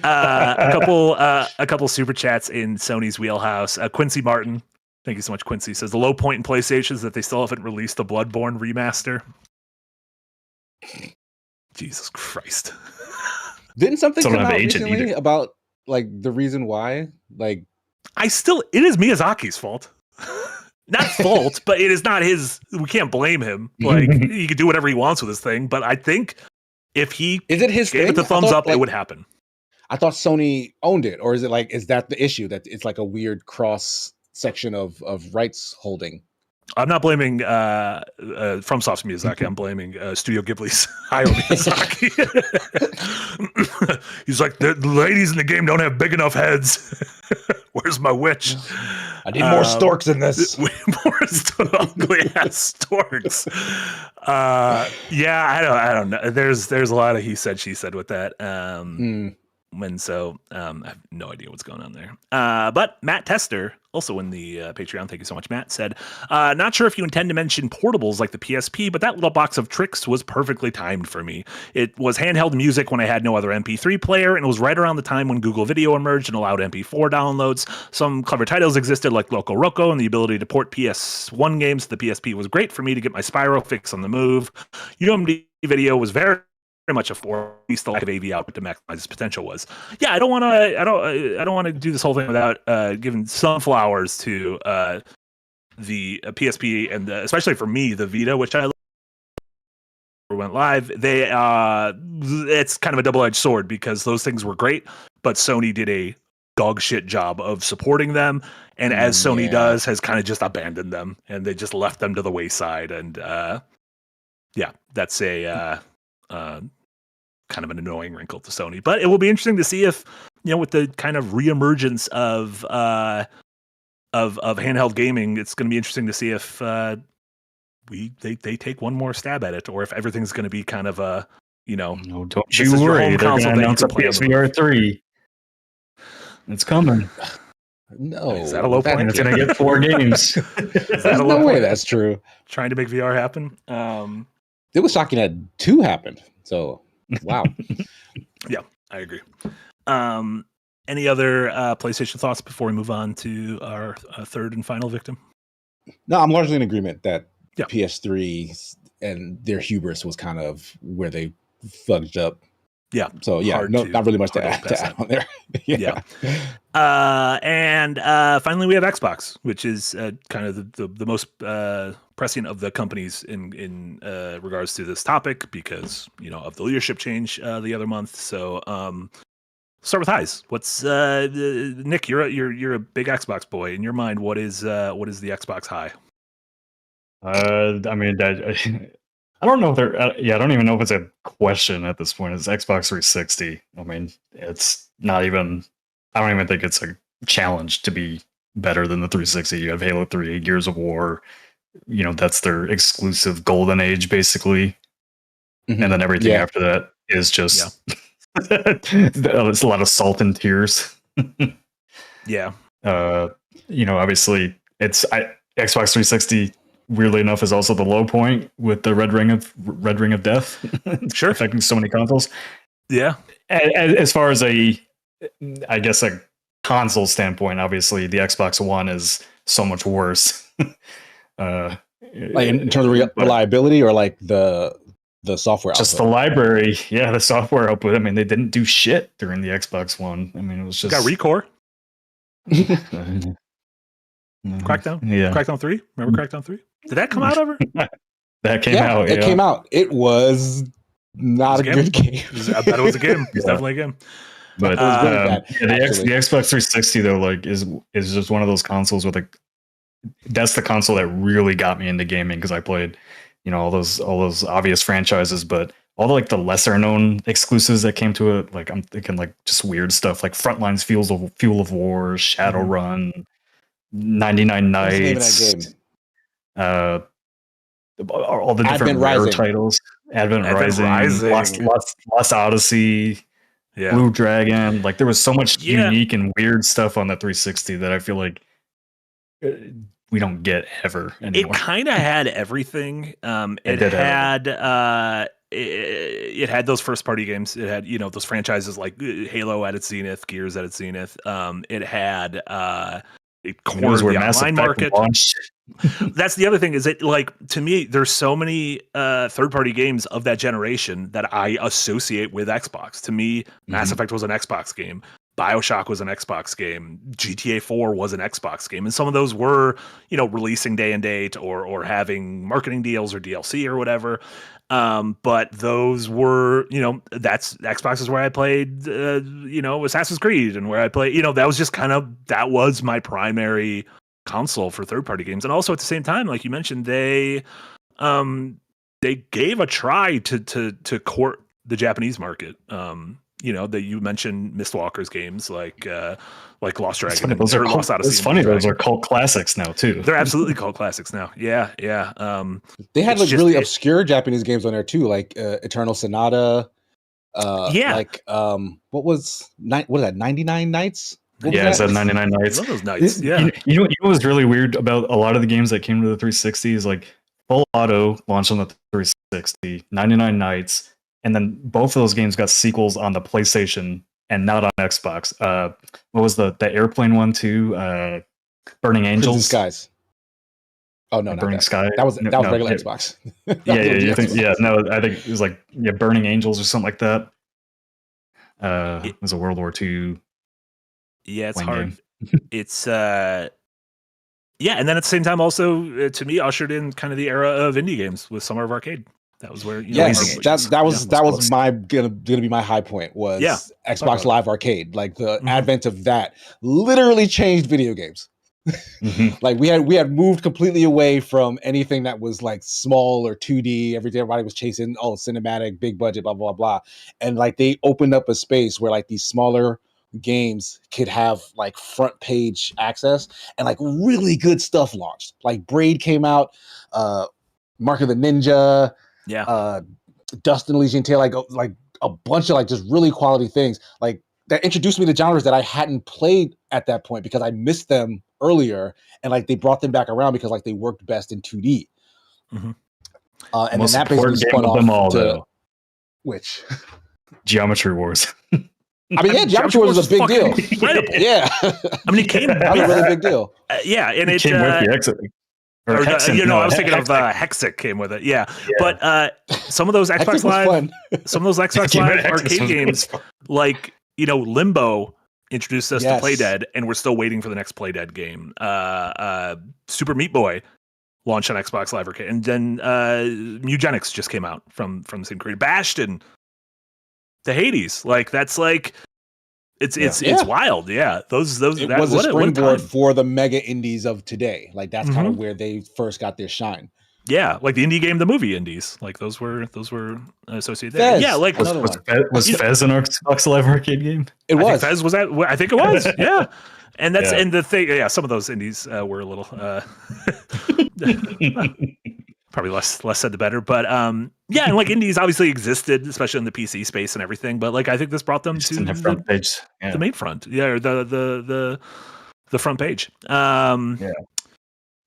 A couple super chats in Sony's wheelhouse. Quincy Martin, thank you so much, Quincy, says the low point in PlayStation is that they still haven't released the Bloodborne remaster. Jesus Christ. Didn't something come out recently about like the reason why? Like, it is Miyazaki's fault. Not fault, but it is not his. We can't blame him. Like, he could do whatever he wants with this thing, but I think if he gave it the thumbs up, it would happen. I thought Sony owned it, or is that the issue, that it's like a weird cross section of rights holding? I'm not blaming FromSoft's Miyazaki. I'm blaming Studio Ghibli's Hayao Miyazaki. He's like, the ladies in the game don't have big enough heads. Where's my witch? I need more storks in this. More ugly ass storks. I don't know. There's a lot of he said, she said with that. And so I have no idea what's going on there. But Matt Tester, also in the Patreon, thank you so much, Matt, said, not sure if you intend to mention portables like the PSP, but that little box of tricks was perfectly timed for me. It was handheld music when I had no other MP3 player, and it was right around the time when Google Video emerged and allowed MP4 downloads. Some clever titles existed like Loco Roco, and the ability to port PS1 games to the PSP was great for me to get my Spyro fix on the move. UMD Video was very much a for least the lack of AV output to maximize its potential was. Yeah, I don't want to do this whole thing without giving some flowers to the PSP and especially for me the Vita, which I went live. It's kind of a double-edged sword because those things were great, but Sony did a dog shit job of supporting them, and as Sony does, has kind of just abandoned them, and they just left them to the wayside. And that's a kind of an annoying wrinkle to Sony. But it will be interesting to see if, with the kind of reemergence of handheld gaming, it's going to be interesting to see if they take one more stab at it, or if everything's going to be kind of a, no, don't you worry, they're going to announce a PSVR 3. It's coming. No, is that a low point? It's going to get 4 games. There's no way that's true. Trying to make VR happen. It was shocking that 2 happened. So, wow. Yeah, I agree. Any other PlayStation thoughts before we move on to our third and final victim? No, I'm largely in agreement that Yeah. PS3 and their hubris was kind of where they fudged up. Yeah. So not really much to add on there. Yeah. And finally, we have Xbox, which is kind of the most pressing of the companies in regards to this topic because of the leadership change the other month. So start with highs. What's Nick? You're a big Xbox boy. In your mind, what is the Xbox high? I mean, I don't know if they're. I don't even know if it's a question at this point. It's Xbox 360. I mean, it's not even. I don't even think it's a challenge to be better than the 360. You have Halo 3, Gears of War. That's their exclusive golden age, basically. Mm-hmm. And then everything after that is just. It's a lot of salt and tears. Yeah. Obviously, Xbox 360. Weirdly enough, is also the low point with the red ring of death. Sure, affecting so many consoles. Yeah. As far as a console standpoint, obviously the Xbox One is so much worse. Like in terms of reliability, or like the software just output? The library. Yeah, the software output. I mean, they didn't do shit during the Xbox One. I mean, it was just got Recore. Crackdown. Yeah. Crackdown 3. Remember Crackdown 3? Did that come out ever? That came out. It came out. It was not a good game. I bet it was a game. It's definitely a game. But the Xbox 360 though, like, is just one of those consoles with that's the console that really got me into gaming, because I played, all those obvious franchises, but all the lesser known exclusives that came to it. Like, I'm thinking just weird stuff like Frontlines, Fuel of War, Shadowrun, 99 Nights. All the different rare titles. Advent Rising, Lost Odyssey, Blue Dragon. Like, there was so much unique and weird stuff on the 360 that I feel like we don't get ever anymore. It kind of had everything. It had those first party games. It had those franchises like Halo at its zenith, Gears at its zenith. It had it cornered the online market. That's the other thing, is it, to me, there's so many third-party games of that generation that I associate with Xbox. To me, Mass Effect was an Xbox game. BioShock was an Xbox game. GTA 4 was an Xbox game. And some of those were, releasing day and date or having marketing deals or DLC or whatever. But those were, that's Xbox is where I played, Assassin's Creed, and where I played, that was just that was my primary console for third-party games. And also at the same time, like you mentioned, they gave a try to court the Japanese market. That you mentioned Mistwalker's games like Lost Dragon. Lost Odyssey. It's funny, those are cult classics now too. They're absolutely cult classics now. Yeah. They had really obscure Japanese games on there too, like Eternal Sonata. What was that? 99 Nights. It's at 99 Nights. I love those nights. Yeah. You know what was really weird about a lot of the games that came to the 360 is like Full Auto launched on the 360, 99 Nights, and then both of those games got sequels on the PlayStation and not on Xbox. What was the airplane one too? Burning Angels. Prison Skies. Oh no, Burning Sky. That was regular Xbox. I think it was like Burning Angels or something like that. It was a World War II. Yeah, it's hard. It's and then at the same time, also to me, ushered in kind of the era of indie games with Summer of Arcade. That was where yes, that was close. my gonna be my high point was Yeah. Xbox Live Arcade. Like the Mhm. advent of that literally changed video games. Like we had moved completely away from anything that was like small or 2D. Everybody was chasing cinematic, big budget, blah blah blah, and like they opened up a space where like these smaller games could have like front page access, and like really good stuff launched. Like Braid came out, Mark of the Ninja, Dust and Elysian Tale, like a bunch of like just really quality things like that introduced me to genres that I hadn't played at that point because I missed them earlier, and like they brought them back around because like they worked best in 2D. Mhm. And then that basically spun off them all, to though. which Geometry Wars. I mean, yeah, Geometry Wars was a big deal. Incredible. Yeah, I mean, it came. that was a really big deal. Yeah, and it came with the exit. Or Hexen, I was thinking of Hexic came with it. Yeah. But some of those Xbox Live, some of those Xbox Live arcade games, like Limbo, introduced us to Playdead, and we're still waiting for the next Playdead game. Super Meat Boy launched on Xbox Live Arcade, and then Mugenics just came out from the same creator. Bastion, the Hades, like that's like it's wild. Yeah, those it was a springboard for the mega indies of today. Like that's kind of where they first got their shine. Yeah, like the indie game, the movie indies, like those were associated there. Fez, yeah, like was Fez an Xbox Live Arcade game? It was. Fez was that? I think it was. Yeah, and that's and the thing. Yeah, some of those indies were a little probably less said the better. But yeah, and like indies obviously existed, especially in the PC space and everything. But like I think this brought them to the front page, the main front, or the front page.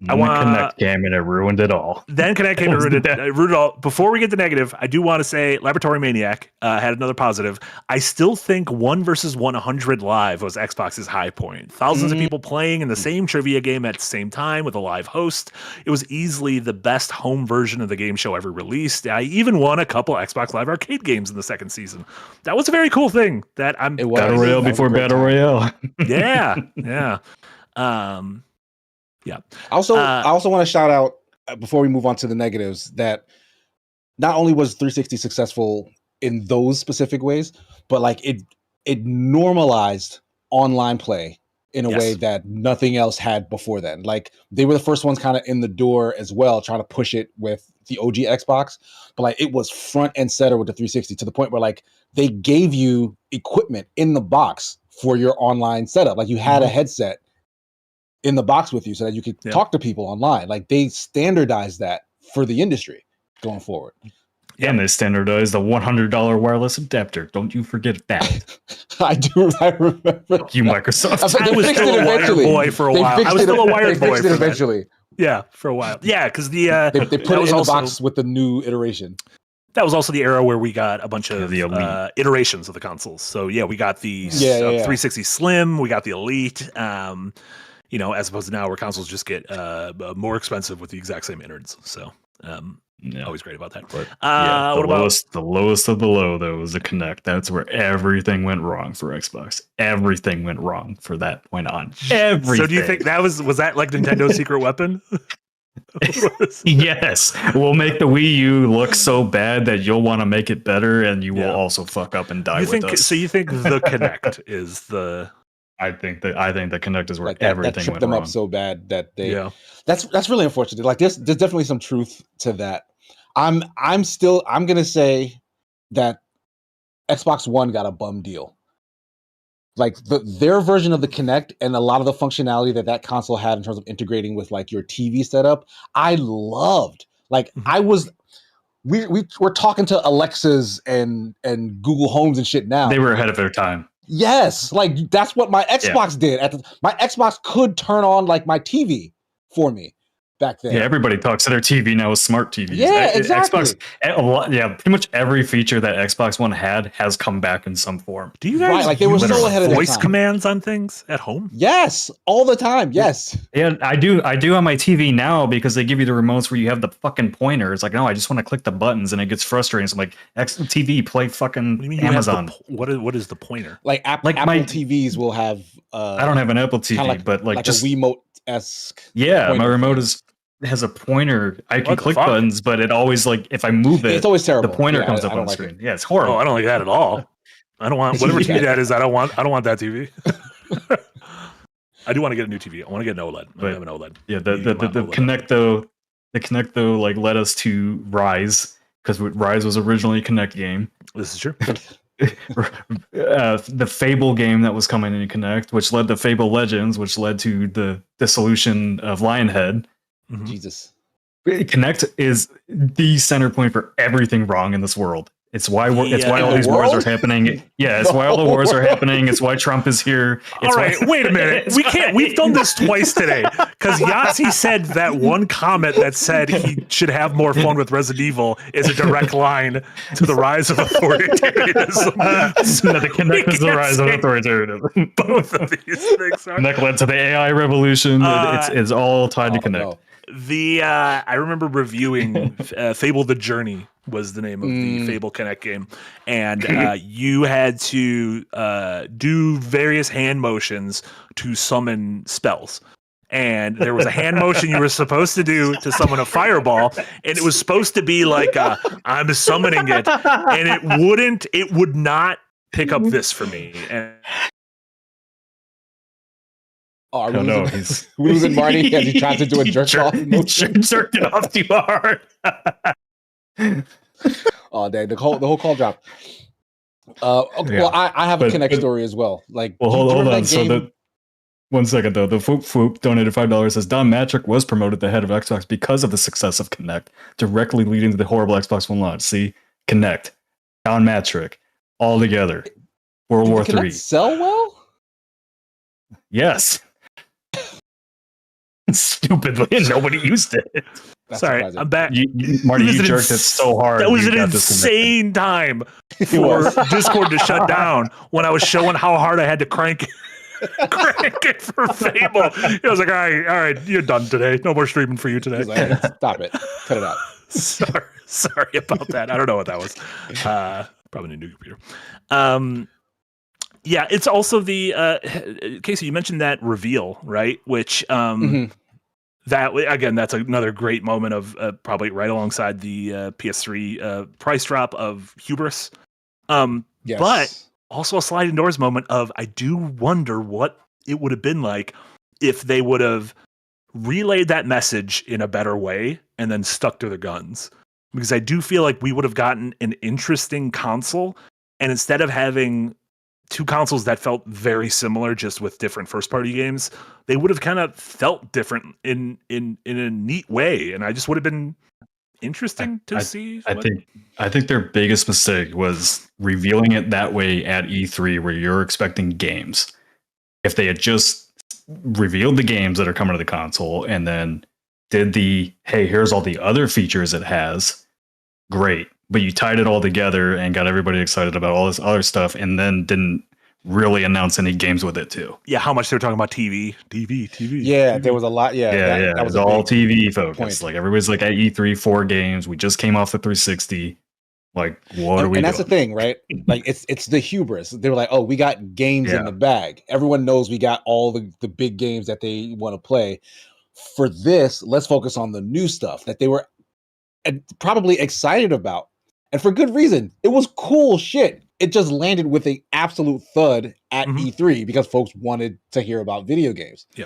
I want Connect came and it ruined it all. Then Connect came and ruined it all. Before we get to negative, I do want to say Laboratory Maniac had another positive. I still think 1 versus 100 live was Xbox's high point. Thousands of people playing in the same trivia game at the same time with a live host. It was easily the best home version of the game show ever released. I even won a couple Xbox Live Arcade games in the second season. That was a very cool thing. Battle Royale before Battle Royale. Yeah. Yeah. I also want to shout out before we move on to the negatives that not only was 360 successful in those specific ways, but like it normalized online play in a way that nothing else had before then. Like they were the first ones kind of in the door as well, trying to push it with the OG Xbox, but like it was front and center with the 360 to the point where like they gave you equipment in the box for your online setup. Like you had a headset in the box with you so that you could talk to people online. Like they standardized that for the industry going forward. Yeah, and they standardized the $100 wireless adapter. Don't you forget that. I remember. You, Microsoft. I was still a wired boy for a while. I was still a wired boy for eventually. Yeah, for a while. Yeah, because they put it in the box with the new iteration. That was also the era where we got a bunch of iterations of the consoles. So yeah, we got the 360 Slim, we got the Elite. As opposed to now where consoles just get more expensive with the exact same innards. So always great about that. But, the lowest of the low, though, was the Kinect. That's where everything went wrong for Xbox. Everything went wrong for that point on. Everything. So do you think that was that like Nintendo's secret weapon? Yes. We'll make the Wii U look so bad that you'll want to make it better, and you will also fuck up and die with us. So you think the Kinect is the... I think the Kinect is where everything that tripped went them wrong. Up so bad that they. Yeah. That's really unfortunate. Like there's definitely some truth to that. I'm gonna say that Xbox One got a bum deal. Like their version of the Kinect and a lot of the functionality that console had in terms of integrating with like your TV setup, I loved. Like we were talking to Alexas and Google Homes and shit now. They were ahead of their time. Yes, like that's what my Xbox did. My Xbox could turn on like my TV for me back then. Yeah, everybody talks to their TV now with smart TVs. Yeah, exactly. Xbox, pretty much every feature that Xbox One had has come back in some form. Do you guys like they were so ahead of their voice time. commands on things at home? Yes, all the time. Yes. Yeah, I do on my TV now because they give you the remotes where you have the fucking pointer. It's like, no, I just want to click the buttons, and it gets frustrating. So I'm like, TV, play fucking Amazon. What is the pointer? Like Apple TVs will have. I don't have an Apple TV, but like just a Wiimote-esque. Yeah, my remote is. has a pointer. I can What the click fuck? buttons, but it always like if I move it, It's always terrible. the pointer Yeah, comes I up don't on the like screen. it. Yeah, it's horrible. Oh, I don't like that at all. I don't want whatever TV Yeah. that is. I don't want that TV. I do want to get a new TV. I want to get an OLED. I But- have an OLED. Yeah, You get my the OLED. Kinect though like led us to Rise because Rise was originally a Kinect game. This is true. The Fable game that was coming in Kinect, which led to Fable Legends, which led to the dissolution of Lionhead. Mhm. Jesus. Kinect is the center point for everything wrong in this world. It's why it's why Yeah. all In these the wars world? are happening. Yeah, it's why all the wars are happening. It's why Trump is here. All It's right, why- wait a minute. it's We why- can't. We've done this twice today because Yahtzee said that one comment that said he should have more fun with Resident Evil is a direct line to the rise of authoritarianism. No, the Kinect is the can't rise of say authoritarianism. Both of these things are. Kinect led to the AI revolution. It's all tied to Oh, Kinect. no. I remember reviewing Fable: The Journey was the name of the Fable Connect game, and you had to do various hand motions to summon spells. And there was a hand motion you were supposed to do to summon a fireball, and it was supposed to be like I'm summoning it, and it would not pick up this for me. And Oh, are we Oh no, losing, he's we losing Marty as he tries to do a jerk off He motion? jerked it off too hard. Oh, dang, the whole call dropped. Okay, Yeah, well, I have a but- Kinect but- story as well. Like, Well, do you hold remember on. that So game? 1 second though. The Foop donated $5. Says Don Matrick was promoted the head of Xbox because of the success of Kinect, directly leading to the horrible Xbox One launch. See, Kinect, Don Matrick, all together. World Did War the Kinect III. sell well? Yes. Stupidly, nobody used it. That's sorry, surprising. I'm back. Marty, It was you an jerked it so hard. That was you an got disconnected. insane time It for was. Discord to shut down when I was showing how hard I had to crank it for Fable. I was like, all right, you're done today. No more streaming for you today. He's like, "Hey, stop it. Cut it out. sorry about that. I don't know what that was. Probably a new computer. Yeah, it's also the Casey. You mentioned that reveal, right? Which Mhm. that again, that's another great moment of probably right alongside the PS3 price drop of Hubris. Yes. But also a sliding doors moment of I do wonder what it would have been like if they would have relayed that message in a better way and then stuck to their guns. Because I do feel like we would have gotten an interesting console, and instead of having two consoles that felt very similar just with different first party games, they would have kind of felt different in a neat way, and I just would have been interesting to see. I think their biggest mistake was revealing it that way at E3 where you're expecting games. If they had just revealed the games that are coming to the console and then did the, hey, here's all the other features it has, great. But you tied it all together and got everybody excited about all this other stuff and then didn't really announce any games with it too. Yeah, how much they were talking about TV. Yeah, there was a lot. Yeah, Yeah, that it was was a all big TV focused. point. Like everybody's like at E3, 4 games. We just came off the 360. Like, what are we and that's doing? the thing, right? Like it's the hubris. They were like, oh, we got games in Yeah. the bag. Everyone knows we got all the big games that they want to play. For this, let's focus on the new stuff that they were probably excited about. And for good reason. It was cool shit. It just landed with an absolute thud at Mhm. E3 because folks wanted to hear about video games. Yeah.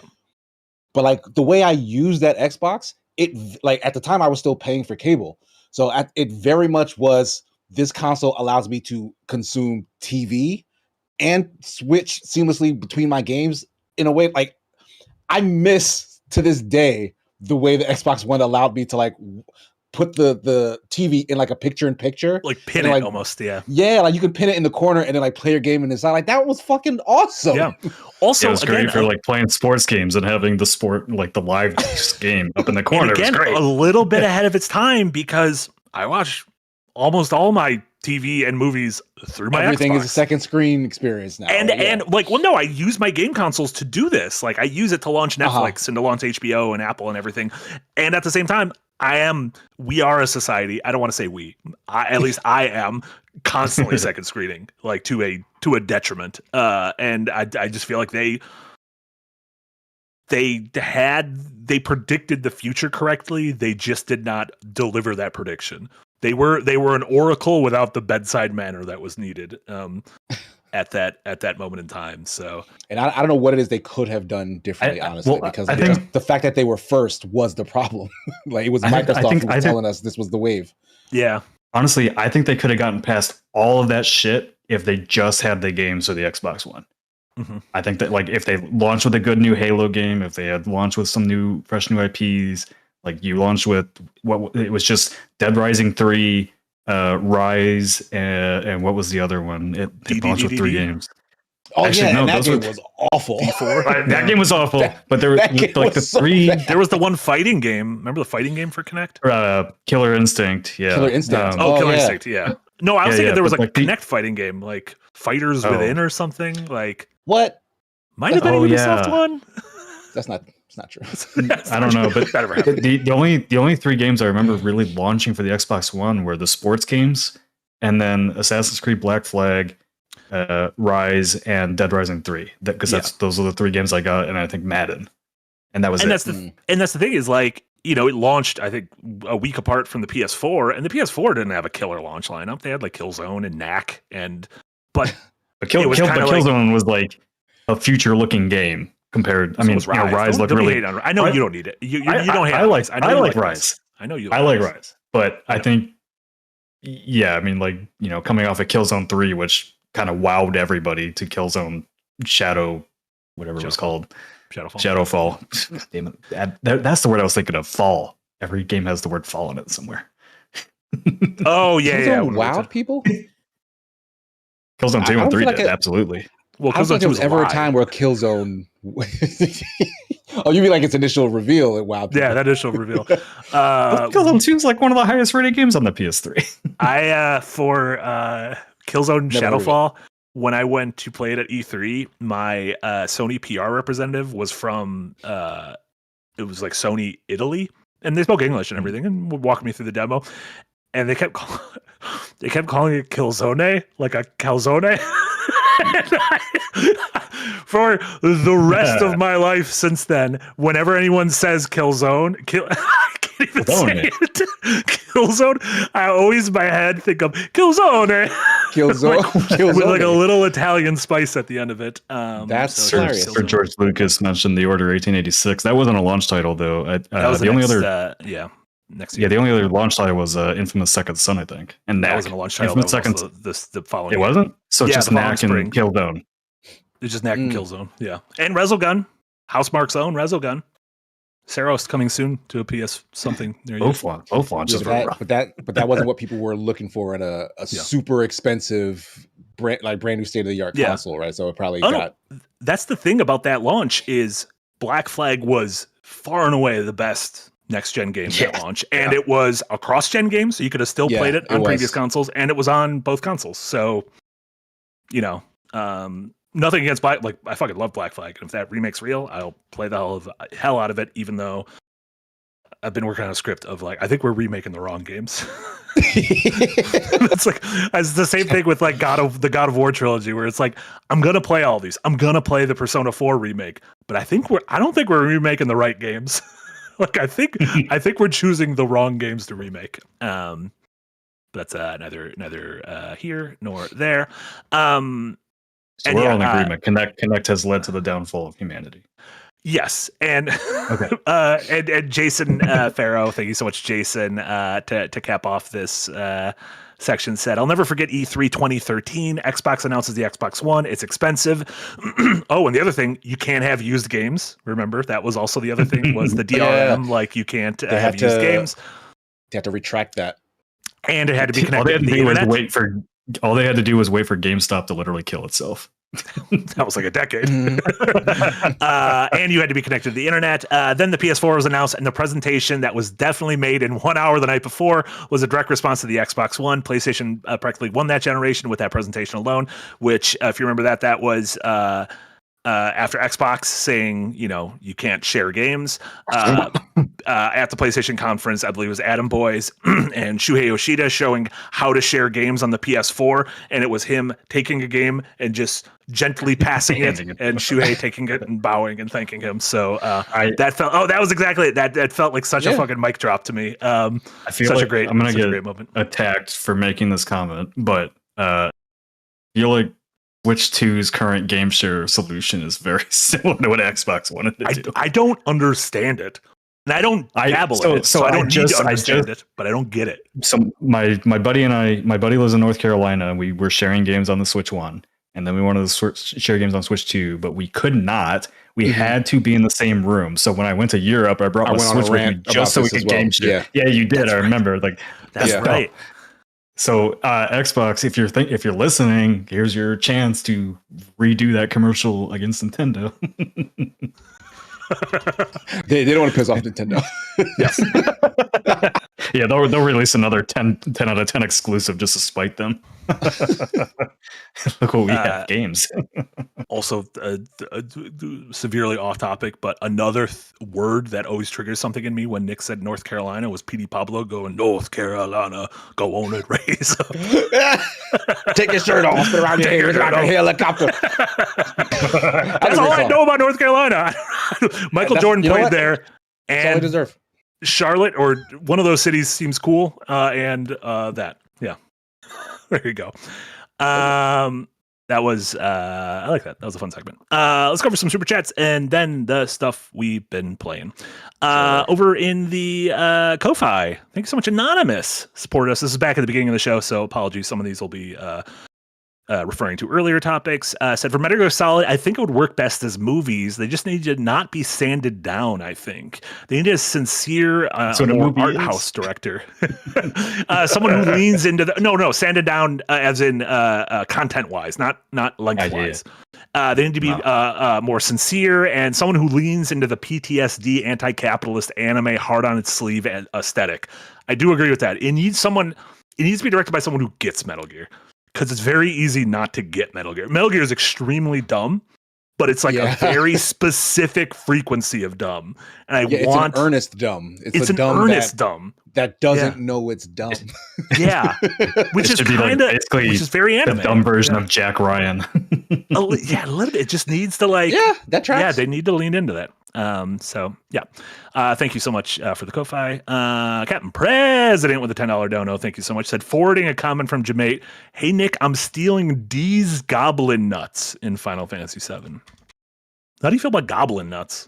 But like the way I used that Xbox, it like at the time I was still paying for cable. So it very much was this console allows me to consume TV and switch seamlessly between my games in a way like I miss to this day the way the Xbox One allowed me to like put the TV in like a picture in picture. Like pin And, it like, almost, yeah. Yeah, like you could pin it in the corner and then like play your game in the side. Like that was fucking awesome. Yeah. Also, Yeah, it was again, great for like playing sports games and having the sport, like the live game up in the corner. and again, it was great. a little bit ahead of its time because I watch almost all my TV and movies through my Everything Xbox. is a second screen experience now. And Yeah. and like, well, no, I use my game consoles to do this. Like, I use it to launch Uh-huh. Netflix and to launch HBO and Apple and everything. And at the same time, we are a society. I don't want to say we. At least I am constantly second screening, like to a detriment. And I just feel like they they predicted the future correctly. They just did not deliver that prediction. They were an oracle without the bedside manner that was needed at that moment in time. So, and I don't know what it is they could have done differently, honestly, because I think the fact that they were first was the problem. Like it was Microsoft who was telling us this was the wave. Yeah. Honestly, I think they could have gotten past all of that shit if they just had the games for the Xbox One. Mm-hmm. I think that like if they launched with a good new Halo game, if they had launched with some fresh new IPs, like you launched with what it was just Dead Rising 3, Rise, and what was the other one? It launched with 3 games. Oh, actually, no, that game was awful. That game was awful, but there were like the 3. There was the one fighting game. Remember the fighting game for Kinect? Killer Instinct. Yeah. Killer Instinct. Killer Instinct. Yeah. No, I was thinking there was like Kinect fighting game, like Fighters Within or something. Like what? Might have been a Ubisoft one. It's not true. I don't know, but the only 3 games I remember really launching for the Xbox One were the sports games, and then Assassin's Creed Black Flag, Rise, and Dead Rising 3. Because those are the 3 games I got, and I think Madden, and that was and it. That's the thing is like, you know, it launched I think a week apart from the PS4, and the PS4 didn't have a killer launch lineup. They had like Killzone and Knack, but Killzone was like a future looking game compared. I mean, Rise looked really. I know you don't need it. You don't hate Rise. I like Rise. I know you. I like Rise, but I think, I mean, like, you know, coming off of Killzone 3, which kind of wowed everybody, to Killzone Shadow, whatever it was called, Shadowfall. Damn it, that's the word I was thinking of. Fall. Every game has the word "fall" in it somewhere. Oh yeah. Wowed people. Killzone 2 and 3 did, absolutely. Well, I don't think there was ever a time where Killzone. Oh, you mean like its initial reveal? Wow. Yeah, that initial reveal. Killzone 2 is like one of the highest rated games on the PS3. For Killzone Shadowfall, when I went to play it at E3, my Sony PR representative was from it was like Sony Italy, and they spoke English and everything, and would walk me through the demo. And they kept calling it Killzone, like a calzone. For the rest of my life since then, whenever anyone says Killzone, I can't even say it. Killzone, I always in my head think of Killzone. Killzone. With like a little Italian spice at the end of it. That's hilarious. Sir George Lucas mentioned The Order 1886. That wasn't a launch title, though. That was the only other. Next year. Yeah, the only other launch title was Infamous Second Son, I think. And that wasn't a launch title. Infamous Second, the following. It wasn't? So it's just Knack and Killzone. It's just Knack and Killzone, yeah. And Resogun, Housemarque's own Resogun. Saros coming soon to a PS something near you. Both launches were rough. But that wasn't what people were looking for in a super expensive, brand new state of the art console, right? So it probably got. No. That's the thing about that launch is Black Flag was far and away the best next gen game at launch, and it was a cross gen game, so you could have still played it on previous consoles, and it was on both consoles. So, you know, nothing against I fucking love Black Flag, and if that remake's real, I'll play the hell out of it, even though I've been working on a script of like, I think we're remaking the wrong games. It's the same thing with like the God of War trilogy, where it's like, I'm gonna play all these. I'm gonna play the Persona 4 remake, but I don't think we're remaking the right games. Like I think we're choosing the wrong games to remake. But that's neither here nor there. So we're all in agreement. Connect has led to the downfall of humanity. Yes, and and Jason Farrow, thank you so much, Jason, to cap off this section said, I'll never forget E3 2013. Xbox announces the Xbox One. It's expensive. Oh, and the other thing, you can't have used games. Remember, that was also the other thing, was the DRM. Like, you can't have used games. They have to retract that. And it had to be connected to the internet. All they had to do was wait for GameStop to literally kill itself. That was like a decade. And you had to be connected to the internet. Then the PS4 was announced, and the presentation that was definitely made in 1 hour the night before was a direct response to the Xbox One. PlayStation practically won that generation with that presentation alone, which, if you remember that was after Xbox saying, you can't share games. At the PlayStation conference, I believe it was Adam Boyes and Shuhei Yoshida showing how to share games on the PS4, and it was him taking a game and just gently passing it, and Shuhei taking it and bowing and thanking him. So that was exactly it. That felt like such a fucking mic drop to me. I feel like I'm gonna get attacked for making this comment, but I feel like Switch 2's current game share solution is very similar to what Xbox wanted to do. I don't understand it. And I don't dabble in it, so I don't need to understand it, but I don't get it. So my buddy lives in North Carolina, and we were sharing games on the Switch 1, and then we wanted to share games on Switch 2, but we could not. We had to be in the same room. So when I went to Europe, I brought my Switch with me just so we could game share. Yeah, you did. I remember. That's right. So Xbox, if you're listening, here's your chance to redo that commercial against Nintendo. They don't want to piss off Nintendo. Yes. Yeah, they'll release another 10 out of 10 exclusive just to spite them. Look what we have, games. Also, severely off topic, but another word that always triggers something in me when Nick said North Carolina was Petey Pablo going, North Carolina, go on it, Rays. Take your shirt off, put around your hair, like a helicopter. That's all I know about North Carolina. Michael Jordan played there. That's all I deserve. Charlotte or one of those cities seems cool. And that. Yeah. There you go. That was I like that. That was a fun segment. Let's go over some super chats and then the stuff we've been playing. Over in the Ko-Fi. Thank you so much. Anonymous supported us. This is back at the beginning of the show, so apologies. Some of these will be referring to earlier topics. Said for Metal Gear Solid, I think it would work best as movies. They just need to not be sanded down. I think they need a sincere art house director, someone who leans into the sanded down as in content wise, not length wise. They need to be more sincere and someone who leans into the PTSD anti-capitalist anime hard on its sleeve aesthetic. I do agree with that. It needs to be directed by someone who gets Metal Gear. Because it's very easy not to get Metal Gear. Metal Gear is extremely dumb, but it's like a very specific frequency of dumb. And it's an earnest dumb. It's an earnest dumb that doesn't know it's dumb. Yeah, which is kind of which is very anime. The dumb version of Jack Ryan. A little bit. It just needs to that tracks. Yeah, they need to lean into that. Thank you so much for the Ko-Fi. Captain President with a $10 dono. Thank you so much. Said forwarding a comment from Jamate. Hey Nick, I'm stealing D's goblin nuts in Final Fantasy VII. How do you feel about goblin nuts?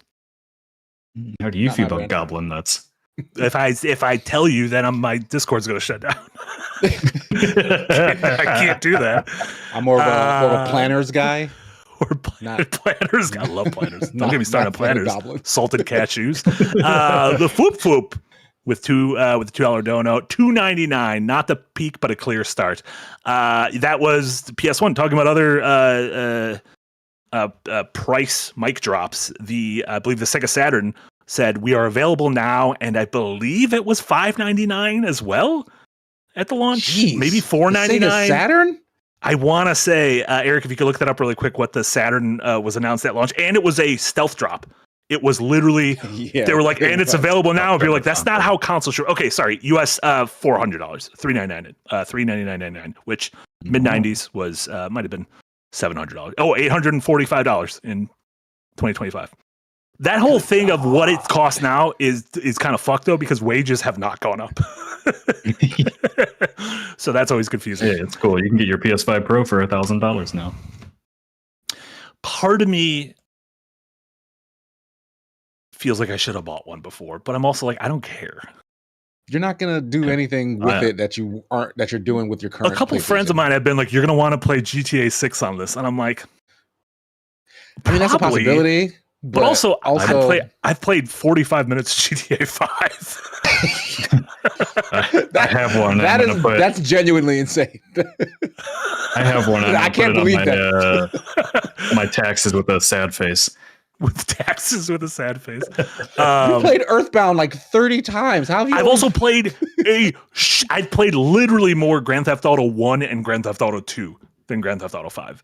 How do you feel about goblin nuts? If I tell you, then my Discord's going to shut down. I can't do that. I'm more of a planners guy. Or planners. I love planners. Don't get me started on planners. Salted cashews. The Foop Foop with the $2 dono. $2.99. Not the peak, but a clear start. That was the PS1. Talking about other price mic drops. I believe the Sega Saturn said we are available now, and I believe it was $5.99 as well at the launch. Jeez. Maybe $4.99. Sega Saturn. I want to say, Eric, if you could look that up really quick, what the Saturn was announced at launch, and it was a stealth drop. It was literally, they were like, and it's available now. If you're like, that's not how consoles show. Okay, sorry, US $400, $399, $399.99, which mid '90s was might have been $700. Oh, $845 in 2025. That whole thing of what it costs now is kind of fucked though, because wages have not gone up. So that's always confusing. Yeah, it's cool. You can get your PS5 Pro for $1,000 now. Part of me feels like I should have bought one before, but I'm also like, I don't care. You're not gonna do anything with it that you're doing with your current. A couple friends of mine have been like, "You're gonna want to play GTA 6 on this," and I'm like, I mean, that's a possibility. But also I've played 45 minutes GTA 5. I have one. That's genuinely insane. I have one. I can't believe that. My taxes with a sad face. With taxes with a sad face. You played Earthbound like 30 times. How have you? I've also played I've played literally more Grand Theft Auto 1 and Grand Theft Auto 2 than Grand Theft Auto 5.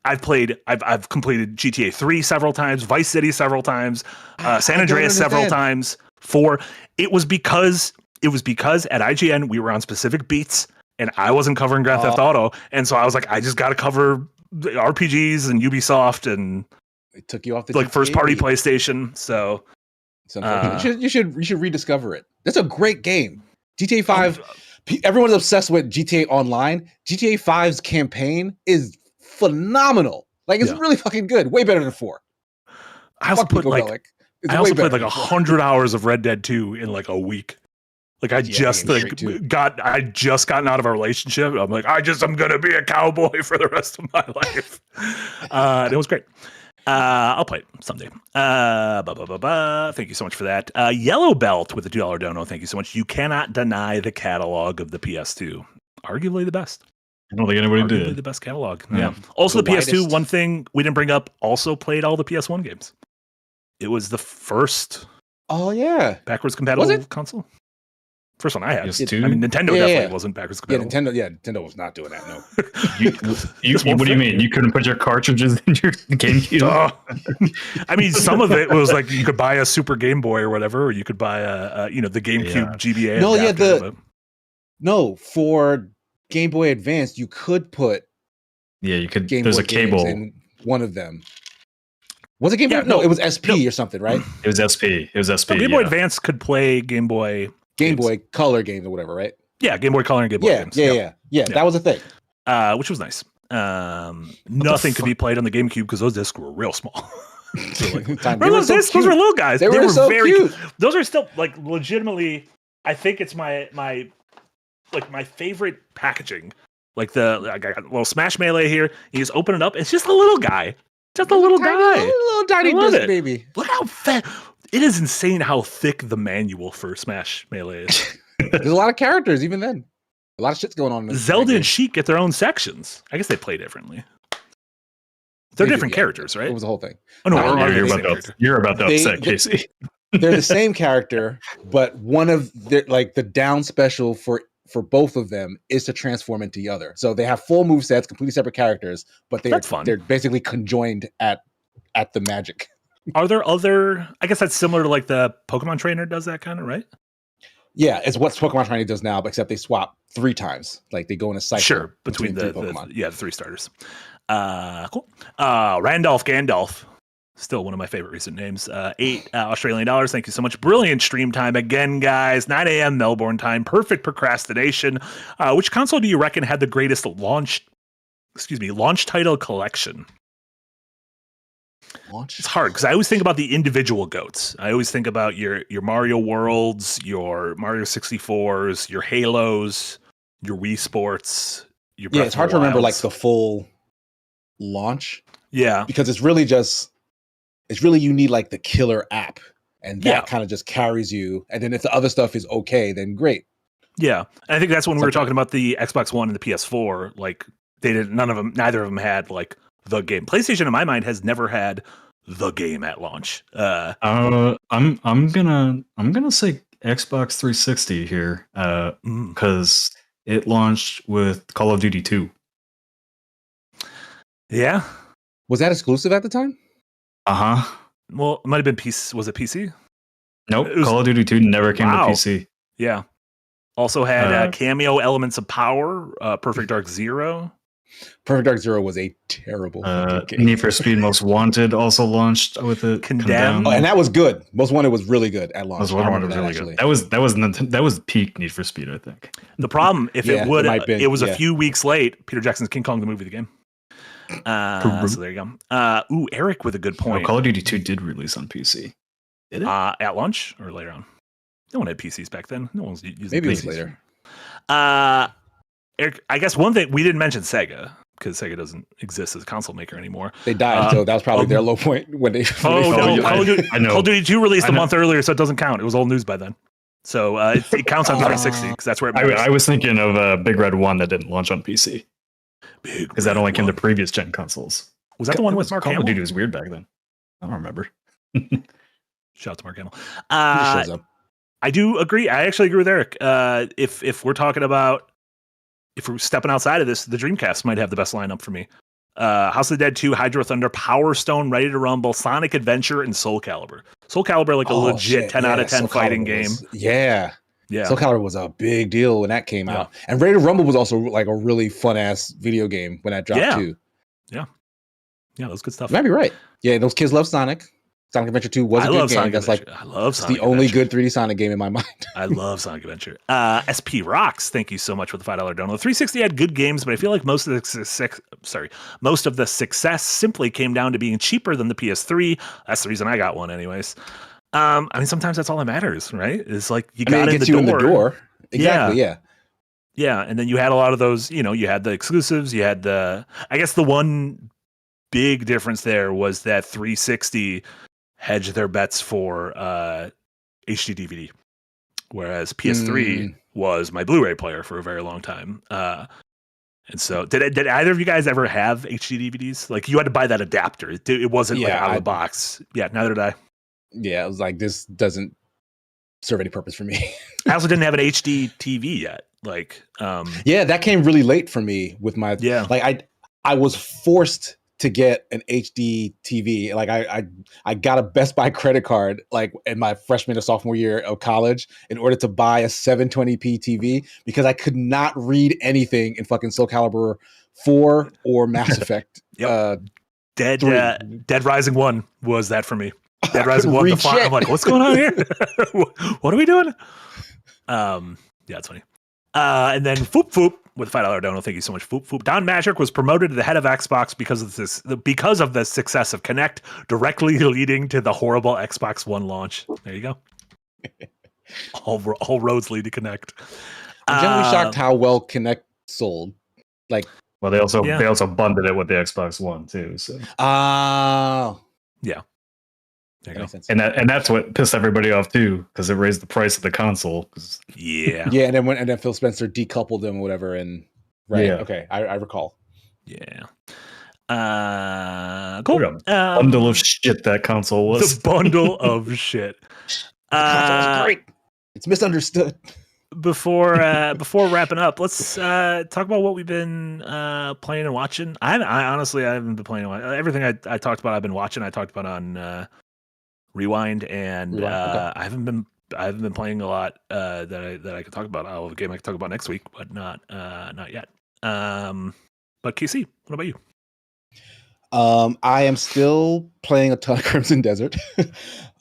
I've completed GTA 3 several times, Vice City several times, San Andreas several times. 4. It was because at IGN we were on specific beats, and I wasn't covering Grand Theft Auto, and so I was like, I just got to cover the RPGs and Ubisoft and it took you off the like GTA first party beat. PlayStation. So you should rediscover it. That's a great game. GTA 5. Everyone's obsessed with GTA Online. GTA 5's campaign is phenomenal. Like it's really fucking good. Way better than 4. I also played like 100 hours of Red Dead 2 in like a week. Like I just gotten out of a relationship. I'm like, I'm gonna be a cowboy for the rest of my life. It was great. I'll play it someday. Thank you so much for that. Yellow Belt with a $2 dono. Thank you so much. You cannot deny the catalog of the PS2. Arguably the best. I don't think anybody did. The best catalog. Yeah. Also, the PS2. One thing we didn't bring up. Also played all the PS1 games. It was the first. Oh yeah. Backwards compatible console. First one I had. PS2? I mean, Nintendo definitely wasn't backwards compatible. Nintendo was not doing that. No. What do you mean? You couldn't put your cartridges in your GameCube? I mean, some of it was like you could buy a Super Game Boy or whatever, or you could buy the GameCube GBA. No, for Game Boy Advance, you could put. Yeah, you could. Game There's Boy a cable in one of them. Was it Game Boy? No, it was SP or something, right? It was SP. Game Boy Advance could play Game Boy Color games or whatever, right? Yeah, Game Boy Color and Game Boy games. Yeah. That was a thing. Which was nice. Nothing could be played on the GameCube because those discs were real small. Remember those discs? Those were little guys. They were so very cute. Those are still like legitimately. I think it's my favorite packaging. Like I got a little Smash Melee here. You just open it up. It's just a little guy. Just a little guy. Little tiny disc baby. Look how fat. It is insane how thick the manual for Smash Melee is. There's a lot of characters even then. A lot of shit's going on. Zelda and Sheik get their own sections. I guess they play differently. They're different characters, right? It was the whole thing. Oh no, you're about to upset Casey. They're the same character, but one of their the down special for both of them is to transform into the other. So they have full move sets, completely separate characters, but they're basically conjoined at the magic. Are there other? I guess that's similar to like the Pokemon Trainer does that kind of, right? Yeah, it's what Pokemon Trainer does now, except they swap 3 times. Like they go in a cycle. Sure, between the Pokemon. The 3 starters. Cool. Randolph Gandalf, still one of my favorite recent names. $8 Australian dollars. Thank you so much. Brilliant stream time again, guys. 9 a.m. Melbourne time. Perfect procrastination. Which console do you reckon had the greatest launch title collection? It's hard because I always think about the individual goats. I always think about your Mario Worlds, your Mario 64s, your Halos, your Wii Sports. It's hard to remember like the full launch. Yeah, because it's really you need like the killer app, and that kind of just carries you. And then if the other stuff is okay, then great. Yeah, and I think that's when we were talking about the Xbox One and the PS4. Like neither of them had like the game. PlayStation, in my mind, has never had the game at launch. I'm gonna say Xbox 360 here, because it launched with Call of Duty 2. Yeah, was that exclusive at the time? Well, it might have been PC. Was it PC? Nope. Call of Duty 2 never came to PC. Yeah. Also had cameo Elements of Power, Perfect Dark Zero. Perfect Dark Zero was a terrible game. Need for Speed Most Wanted also launched with it. Condemned. Oh, and that was good. Most Wanted was really good at launch. Most Wanted was really good. That was peak Need for Speed, I think. The problem, it was a few weeks late. Peter Jackson's King Kong the movie, the game. So there you go. Eric with a good point. Call of Duty 2 did release on PC. Did it? At launch or later on? No one had PCs back then. No one was using Maybe PCs. It was later. Eric, I guess one thing we didn't mention Sega, because Sega doesn't exist as a console maker anymore. They died, so that was probably their low point when they. Call of Duty 2 released a month earlier, so it doesn't count. It was old news by then, so it counts on 360 because that's where it matters. I was thinking of Big Red 1 that didn't launch on PC because that only came to previous gen consoles. Was that the one with Mark Hamill? Call of Duty was weird back then. I don't remember. Shout out to Mark Hamill. I do agree. I actually agree with Eric. If we're talking about if we're stepping outside of this, the Dreamcast might have the best lineup for me. House of the Dead 2, Hydro Thunder, Power Stone, Ready to Rumble, Sonic Adventure, and Soul Calibur. Soul Calibur, like a legit 10 out of 10 Soul fighting Calibur game. Yeah. Soul Calibur was a big deal when that came out. And Ready to Rumble was also like a really fun ass video game when that dropped too. Yeah, that was good stuff. You might be right. Yeah, those kids love Sonic. Sonic Adventure 2 was a good game. Sonic That's Adventure. like I love Sonic the only good 3D Sonic game in my mind. I love Sonic Adventure. SP Rocks, thank you so much for the $5 dono. 360 had good games, but I feel like most of the success simply came down to being cheaper than the PS3. That's the reason I got one, anyways. I mean, sometimes that's all that matters, right? It's like you got in the door. Exactly. Yeah, and then you had a lot of those. You had the exclusives. You had I guess the one big difference there was that 360 hedged their bets for HD DVD, whereas PS3 was my Blu-ray player for a very long time. And so, did either of you guys ever have HD DVDs? Like, you had to buy that adapter. It wasn't like out of the box. Yeah, neither did I. Yeah, it was like, this doesn't serve any purpose for me. I also didn't have an HD TV yet. Like, that came really late for me with my like I was forced to get an HD TV. Like I got a Best Buy credit card like in my freshman or sophomore year of college in order to buy a 720p TV because I could not read anything in fucking Soul Calibur 4 or Mass Effect. Dead Rising 1 was that for me. Dead Rising 1, I'm like, what's going on here? What are we doing? It's funny. And then Foop Foop with $5 dono. Thank you so much, Foop Foop. Don Magic was promoted to the head of Xbox because of the success of Kinect, directly leading to the horrible Xbox One launch. There you go. All roads lead to Kinect. I'm generally shocked how well Kinect sold. Like, well, they also bundled it with the Xbox One too. So, yeah. There you go. And that's what pissed everybody off too, because it raised the price of the console. Yeah, and then Phil Spencer decoupled them or whatever, and okay, I recall. Yeah. Cool. Bundle of shit that console was. The bundle of shit. The console was great. It's misunderstood. Before wrapping up, let's talk about what we've been playing and watching. I honestly haven't been playing everything I talked about. I've been watching. I talked about on Rewind, and okay. I haven't been playing a lot that I could talk about. I'll have a game I can talk about next week, but not yet. But KC, what about you? I am still playing a ton of Crimson Desert.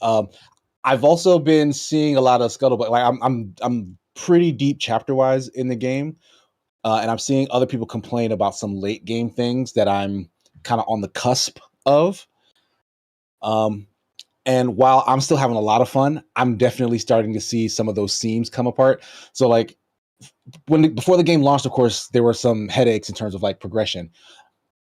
I've also been seeing a lot of scuttlebutt. Like I'm pretty deep chapter wise in the game, and I'm seeing other people complain about some late game things that I'm kind of on the cusp of. And while I'm still having a lot of fun, I'm definitely starting to see some of those seams come apart. So like before the game launched, of course, there were some headaches in terms of like progression.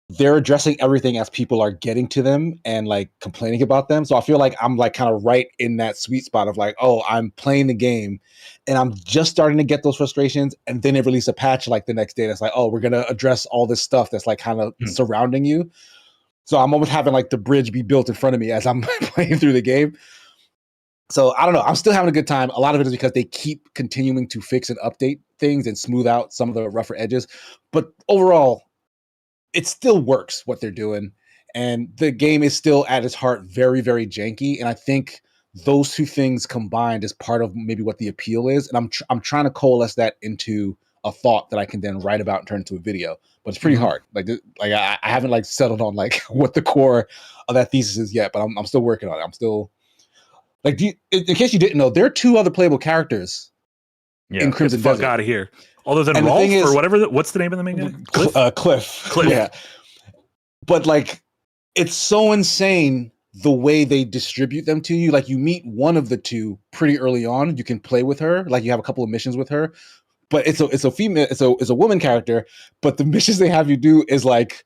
They're addressing everything as people are getting to them and like complaining about them. So I feel like I'm like kind of right in that sweet spot of like, oh, I'm playing the game and I'm just starting to get those frustrations. And then they release a patch like the next day that's like, oh, we're going to address all this stuff that's like kind of surrounding you. So I'm almost having like the bridge be built in front of me as I'm playing through the game. So I don't know. I'm still having a good time. A lot of it is because they keep continuing to fix and update things and smooth out some of the rougher edges. But overall, it still works what they're doing. And the game is still at its heart very, very janky. And I think those two things combined is part of maybe what the appeal is. And I'm trying to coalesce that into a thought that I can then write about and turn into a video. But it's pretty hard. Like I haven't like settled on like what the core of that thesis is yet, but I'm still working on it. I'm still like, in case you didn't know, there are two other playable characters in Crimson Desert. Fuck out of here. Other than Rolf or whatever. What's the name of the main guy? Cliff. Yeah. But like, it's so insane the way they distribute them to you. Like you meet one of the two pretty early on. You can play with her. Like you have a couple of missions with her. But it's a female, it's a woman character, but the missions they have you do is like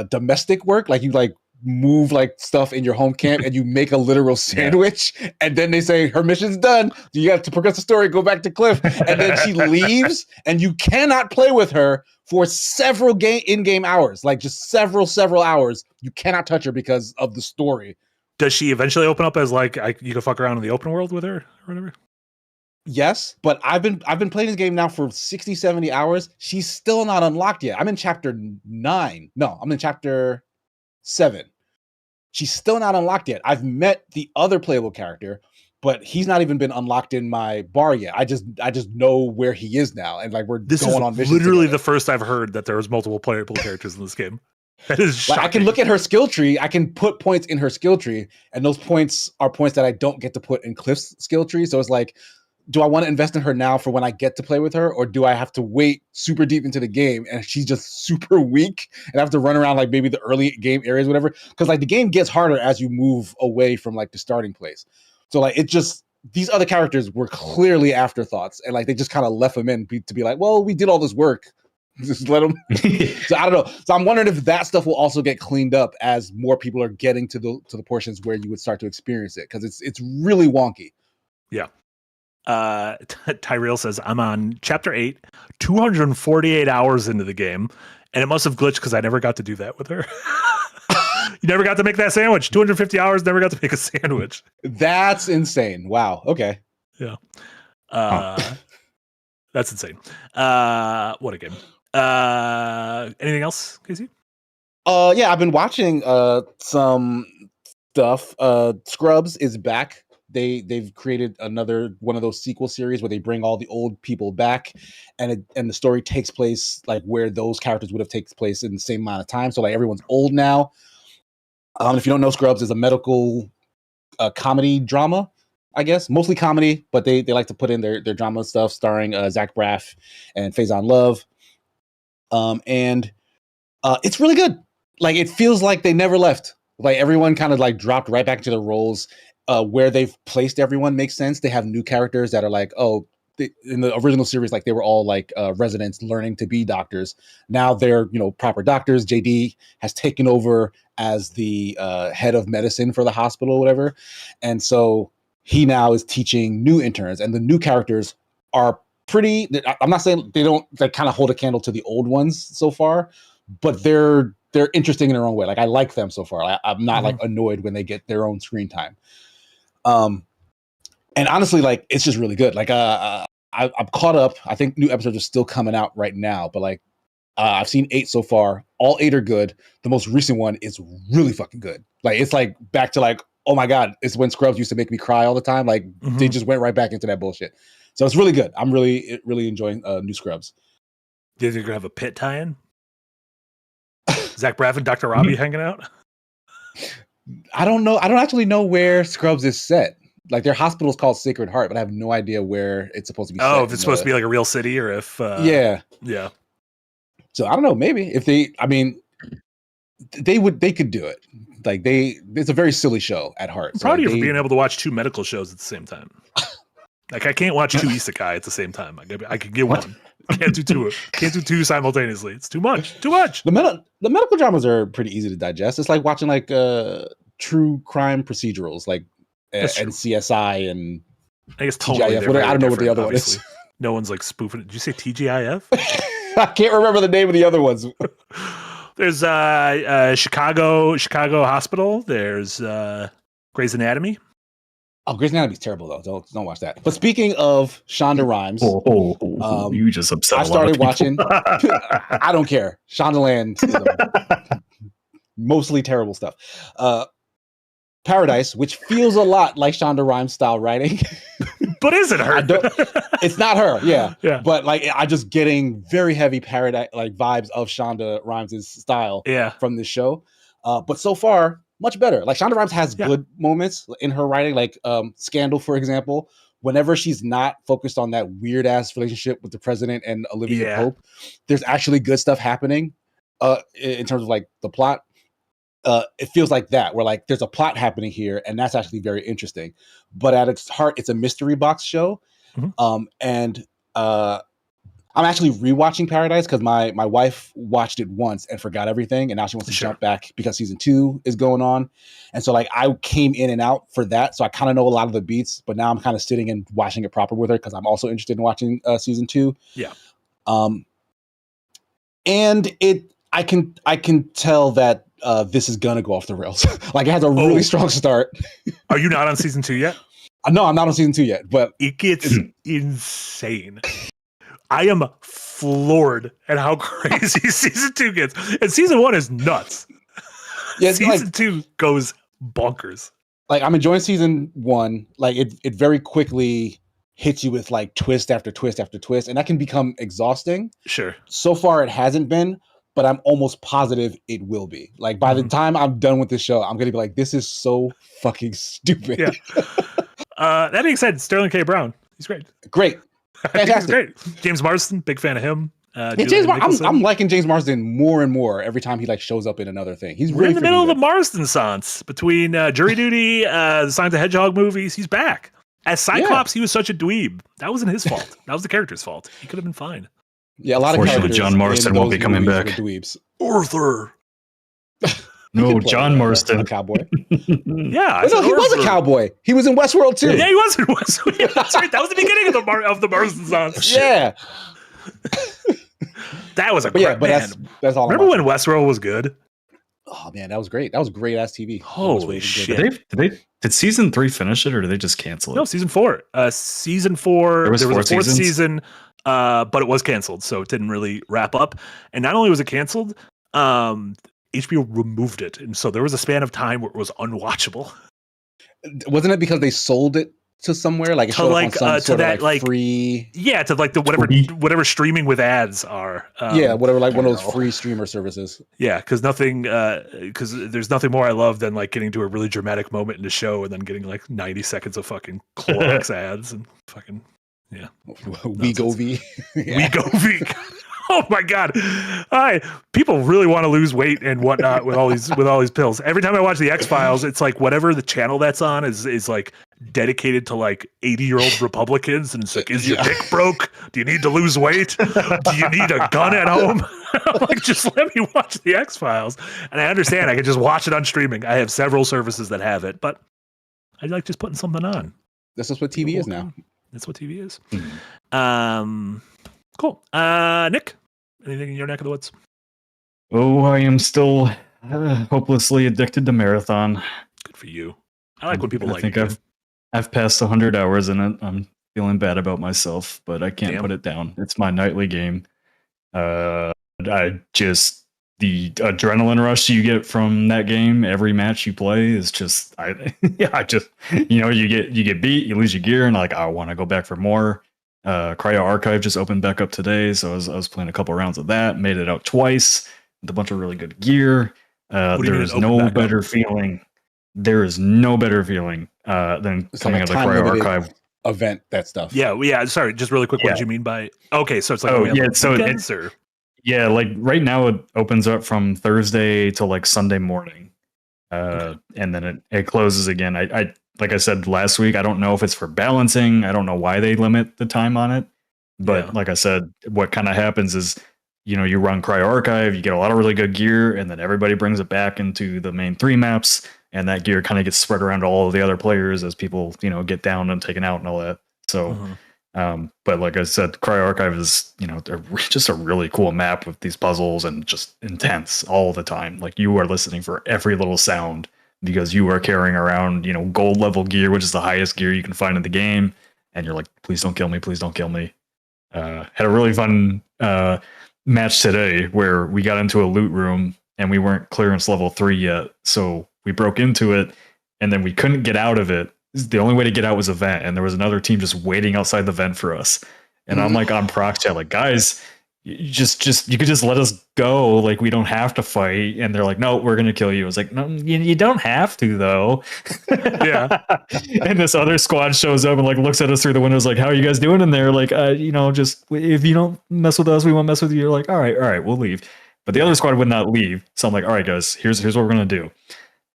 domestic work. Like you like move like stuff in your home camp and you make a literal sandwich. Yeah. And then they say her mission's done. You have to progress the story, go back to Cliff. And then she leaves and you cannot play with her for several in-game hours, like just several hours. You cannot touch her because of the story. Does she eventually open up as like, you can fuck around in the open world with her or whatever? Yes, but I've been playing this game now for 60, 70 hours. She's still not unlocked yet. I'm in chapter 9. No, I'm in chapter 7. She's still not unlocked yet. I've met the other playable character, but he's not even been unlocked in my bar yet. I just know where he is now, and like we're This going is on missions literally together. the first I've heard that there was multiple playable characters in this game. That is shocking. Like I can look at her skill tree. I can put points in her skill tree, and those points are points that I don't get to put in Cliff's skill tree. So it's like, do I want to invest in her now for when I get to play with her, or do I have to wait super deep into the game and she's just super weak and I have to run around like maybe the early game areas, whatever? Because like the game gets harder as you move away from like the starting place. So like it just, these other characters were clearly afterthoughts, and like they just kind of left them in to be like, well, we did all this work. Just let them. So I don't know. So I'm wondering if that stuff will also get cleaned up as more people are getting to the portions where you would start to experience it, because it's really wonky. Yeah. Tyrell says, I'm on chapter 8, 248 hours into the game, and it must have glitched because I never got to do that with her. You never got to make that sandwich. 250 hours, never got to make a sandwich. That's insane. Wow. Okay. Yeah. That's insane. What a game. Anything else, Casey? Yeah, I've been watching some stuff. Scrubs is back. They've created another one of those sequel series where they bring all the old people back, and the story takes place like where those characters would have taken place in the same amount of time. So like everyone's old now. If you don't know, Scrubs is a medical comedy drama, I guess, mostly comedy, but they like to put in their drama stuff, starring Zach Braff and Faison Love. And it's really good. Like it feels like they never left. Like everyone kind of like dropped right back into the roles. Where they've placed everyone makes sense. They have new characters that are like, in the original series, like they were all like residents learning to be doctors. Now they're, proper doctors. JD has taken over as the head of medicine for the hospital or whatever. And so he now is teaching new interns, and the new characters are pretty, I'm not saying they kind of hold a candle to the old ones so far, but they're interesting in their own way. Like I like them so far. I'm not like annoyed when they get their own screen time. And honestly, like it's just really good. Like I'm caught up. I think new episodes are still coming out right now, but like I've seen 8 so far. All 8 are good. The most recent one is really fucking good. Like it's like back to like, oh my god, it's when Scrubs used to make me cry all the time. Like they just went right back into that bullshit. So it's really good. I'm really enjoying new Scrubs. Do you think you're gonna have a pit tie-in? Zach Braff and Dr. Robbie hanging out? I don't know. I don't actually know where Scrubs is set. Like their hospital is called Sacred Heart, but I have no idea where it's supposed to be. Oh, if it's supposed to be like a real city, or if yeah. So I don't know. Maybe if they could do it. Like it's a very silly show at heart. I'm proud of you for being able to watch 2 medical shows at the same time. Like I can't watch 2 isekai at the same time. I could get one. I can't do 2. Can't do 2 simultaneously. It's too much. Too much. The medical dramas are pretty easy to digest. It's like watching like true crime procedurals, like and CSI and I guess totally TGIF. I don't know what the other one is. No one's like spoofing it. Did you say TGIF? I can't remember the name of the other ones. There's Chicago Hospital. There's Grey's Anatomy. Oh, Grey's Anatomy is terrible though. Don't watch that. But speaking of Shonda Rhimes, you just upset. I started watching. I don't care. Shonda Land, mostly terrible stuff. Paradise, which feels a lot like Shonda Rhimes style writing, but isn't her? It's not her. Yeah. But like I'm just getting very heavy Paradise like vibes of Shonda Rhimes' style. From this show. But so far, much better. Like Shonda Rhimes has good moments in her writing, like Scandal, for example. Whenever she's not focused on that weird ass relationship with the president and Olivia Pope, there's actually good stuff happening in terms of like the plot. It feels like that, where like there's a plot happening here, and that's actually very interesting. But at its heart, it's a mystery box show. And I'm actually rewatching Paradise because my wife watched it once and forgot everything, and now she wants to jump back because season 2 is going on. And so like I came in and out for that, so I kind of know a lot of the beats, but now I'm kind of sitting and watching it proper with her because I'm also interested in watching season 2. And I can tell that this is gonna go off the rails. Like it has a really strong start. Are you not on season 2 yet? No, I'm not on season 2 yet, but It gets insane. I am floored at how crazy season 2 gets. And season 1 is nuts. yeah, Season 2 goes bonkers. like I'm enjoying season 1. Like it very quickly hits you with like twist after twist after twist, and that can become exhausting. Sure. So far, it hasn't been, but I'm almost positive it will be. Like by the time I'm done with this show, I'm gonna be like, this is so fucking stupid. Yeah. That being said, Sterling K. Brown, he's great. Great, I think he's fantastic. great. James Marsden, big fan of him. Yeah, Julian James Nicholson. I'm liking James Marsden more and more every time he like shows up in another thing. He's We're really in the middle of freaking the Marsden sans between Jury Duty, the Science of Hedgehog movies. He's back. As Cyclops, he was such a dweeb. That wasn't his fault. That was the character's fault. He could have been fine. good. Yeah, a lot of Fortunately, characters John Marsden in won't be those coming movies back. were dweebs. Arthur. He No, could play John a Marsden. cowboy. Yeah, But no, he was a cowboy. He was in Westworld too. Yeah, he was in Westworld. Yeah, that's right. That was the beginning of the Marsden sans. Yeah. That was a But great yeah, but man. that's all. Remember I'm when Westworld was good? Oh man, that was great. That was great ass TV. Holy shit. Did season 3 finish it, or did they just cancel it? No, season 4. Season 4. There was a four fourth seasons? season, but it was canceled, so it didn't really wrap up. And not only was it canceled, HBO removed it, and so there was a span of time where it was unwatchable. Wasn't it because they sold it to somewhere like it To showed like, up on some to sort that, of like, free? Yeah, to like the whatever streaming with ads are. Yeah, whatever, like one of those know. free streamer services. Yeah, because there's nothing more I love than like getting to a really dramatic moment in the show and then getting like 90 seconds of fucking Clorox ads and fucking Wegovy. Wegovy. Oh my god! People really want to lose weight and whatnot with all these pills. Every time I watch the X-Files, it's like whatever the channel that's on is like dedicated to like 80-year-old Republicans, and it's like, is your dick broke? Do you need to lose weight? Do you need a gun at home? I'm like, just let me watch the X-Files. And I understand I can just watch it on streaming. I have several services that have it, but I like just putting something on. That's just what TV is now. That's what TV is. Mhm. Cool. Nick, anything in your neck of the woods? Oh, I am still hopelessly addicted to Marathon. Good for you. I like when people I like think it. I've passed 100 hours in it. I'm feeling bad about myself, but I can't Damn. put it down. It's my nightly game. I just the adrenaline rush you get from that game every match you play is just I just you get beat, you lose your gear, and like I want to go back for more. Cryo Archive just opened back up today, so I was playing a couple rounds of that. Made it out twice with a bunch of really good gear. What do you mean There it is opened no back up? better feeling. There is no better feeling than It's coming like out a of the Cryo time-limited Archive. event, that stuff. Yeah. Sorry, just really quick. What Yeah. did you mean by? Okay, so it's like Oh, we have yeah, like so weekends, or Yeah, like right now it opens up from Thursday to like Sunday morning, and then it closes again. I like I said last week, I don't know if it's for balancing. I don't know why they limit the time on it, but Yeah. like I said, what kind of happens is you run Cryo Archive, you get a lot of really good gear, and then everybody brings it back into the main 3 maps, and that gear kind of gets spread around to all of the other players as people get down and taken out and all that. So. But like I said, Cryo Archive is, just a really cool map with these puzzles and just intense all the time. Like you are listening for every little sound because you are carrying around, gold level gear, which is the highest gear you can find in the game. And you're like, please don't kill me. Please don't kill me. Had a really fun match today where we got into a loot room and we weren't clearance level 3 yet. So we broke into it and then we couldn't get out of it. The only way to get out was a vent, and there was another team just waiting outside the vent for us. And I'm like on proc chat, like, guys, you could just let us go. Like, we don't have to fight. And they're like, no, we're gonna kill you. I was like, no, you don't have to though. Yeah. And this other squad shows up and like looks at us through the windows, like, how are you guys doing in there? Like, just if you don't mess with us, we won't mess with you. You're like, all right, we'll leave. But the other squad would not leave. So I'm like, all right, guys, here's what we're gonna do.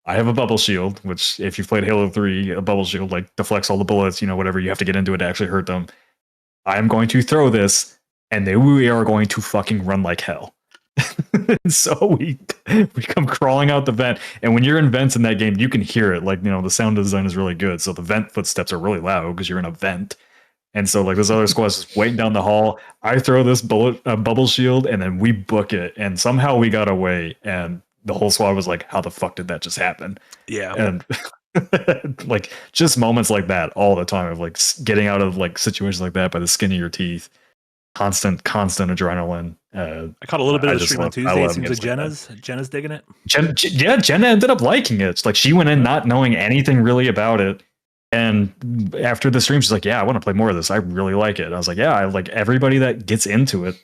I have a bubble shield, which if you've played Halo 3, a bubble shield like deflects all the bullets, whatever you have to get into it to actually hurt them. I'm going to throw this, and then we are going to fucking run like hell. So we come crawling out the vent, and when you're in vents in that game, you can hear it. Like, the sound design is really good, so the vent footsteps are really loud because you're in a vent. And so like this other squad's just waiting down the hall. I throw this bubble shield, and then we book it, and somehow we got away, and the whole squad was like, how the fuck did that just happen? Yeah. And Like just moments like that all the time of like getting out of like situations like that by the skin of your teeth. Constant adrenaline. I caught a little bit of the stream on Tuesday. It seems like Jenna's digging it. Jenna ended up liking it. It's like she went in not knowing anything really about it. And after the stream, she's like, yeah, I want to play more of this. I really like it. And I was like, yeah, I like everybody that gets into it.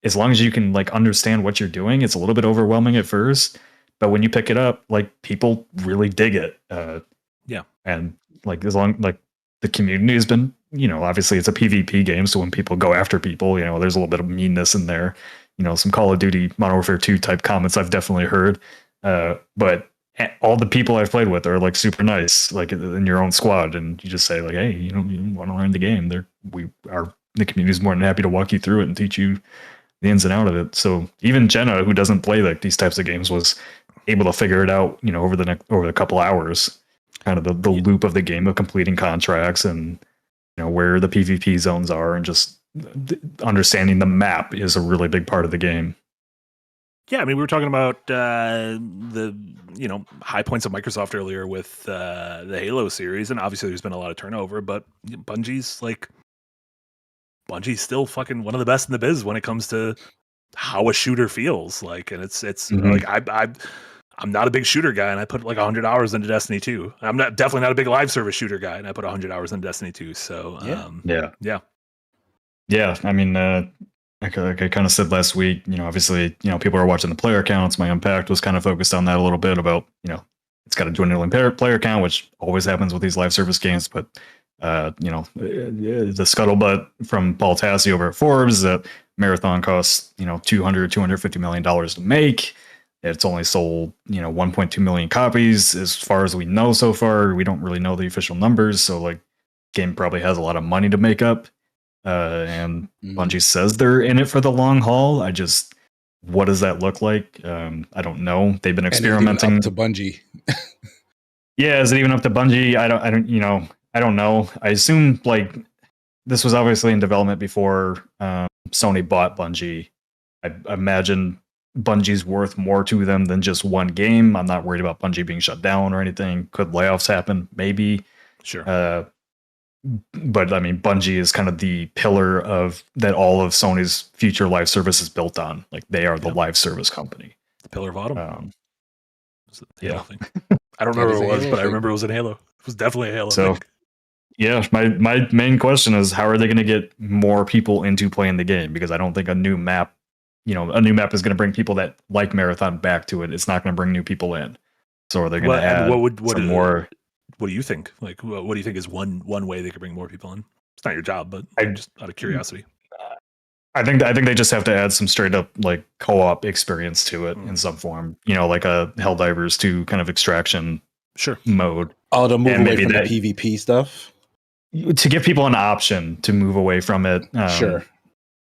As long as you can like understand what you're doing, it's a little bit overwhelming at first, but when you pick it up, like people really dig it. Yeah. And like as long like the community has been, obviously it's a PvP game, so when people go after people, there's a little bit of meanness in there. Some Call of Duty Modern Warfare 2 type comments I've definitely heard. But all the people I've played with are like super nice, like in your own squad, and you just say like, hey, you want to learn the game? The community is more than happy to walk you through it and teach you the ins and out of it. So even Jenna, who doesn't play like these types of games, was able to figure it out, over the couple hours, kind of the loop of the game of completing contracts and where the PvP zones are, and just understanding the map is a really big part of the game. Yeah, I mean, we were talking about the high points of Microsoft earlier with the Halo series, and obviously there's been a lot of turnover, but Bungie's still fucking one of the best in the biz when it comes to how a shooter feels like, and it's like I'm not a big shooter guy, and I put like 100 hours into Destiny 2. I'm definitely not a big live service shooter guy, and I put 100 hours into Destiny 2. So yeah. I mean, like I kind of said last week, obviously, people are watching the player counts. My Unpacked was kind of focused on that a little bit about, it's got a dwindling player count, which always happens with these live service games. But, the scuttlebutt from Paul Tassi over at Forbes that Marathon costs, $250 million to make. It's only sold, 1.2 million copies as far as we know so far. We don't really know the official numbers. So like game probably has a lot of money to make up. And Bungie says they're in it for the long haul. What does that look like? I don't know. They've been experimenting. Up to Bungie. Yeah, is it even up to Bungie? I don't know. I assume like this was obviously in development before Sony bought Bungie. I imagine Bungie's worth more to them than just one game. I'm not worried about Bungie being shut down or anything. Could layoffs happen? Maybe. Sure. But I mean, Bungie is kind of the pillar of that all of Sony's future live service is built on. Like they are the live service company. The pillar of autumn. Yeah. Thing. I don't remember what it was, but I remember it was in Halo. It was definitely a Halo. So, yeah, my main question is how are they going to get more people into playing the game? Because I don't think a new map is going to bring people that like Marathon back to it. It's not going to bring new people in. So are they going to add some more? What do you think? Like, what do you think is one way they could bring more people in? It's not your job, but just out of curiosity. I think they just have to add some straight up like co-op experience to it in some form. Like a Helldivers 2 kind of extraction mode. Oh, to move away from the PvP stuff. To give people an option to move away from it. Sure.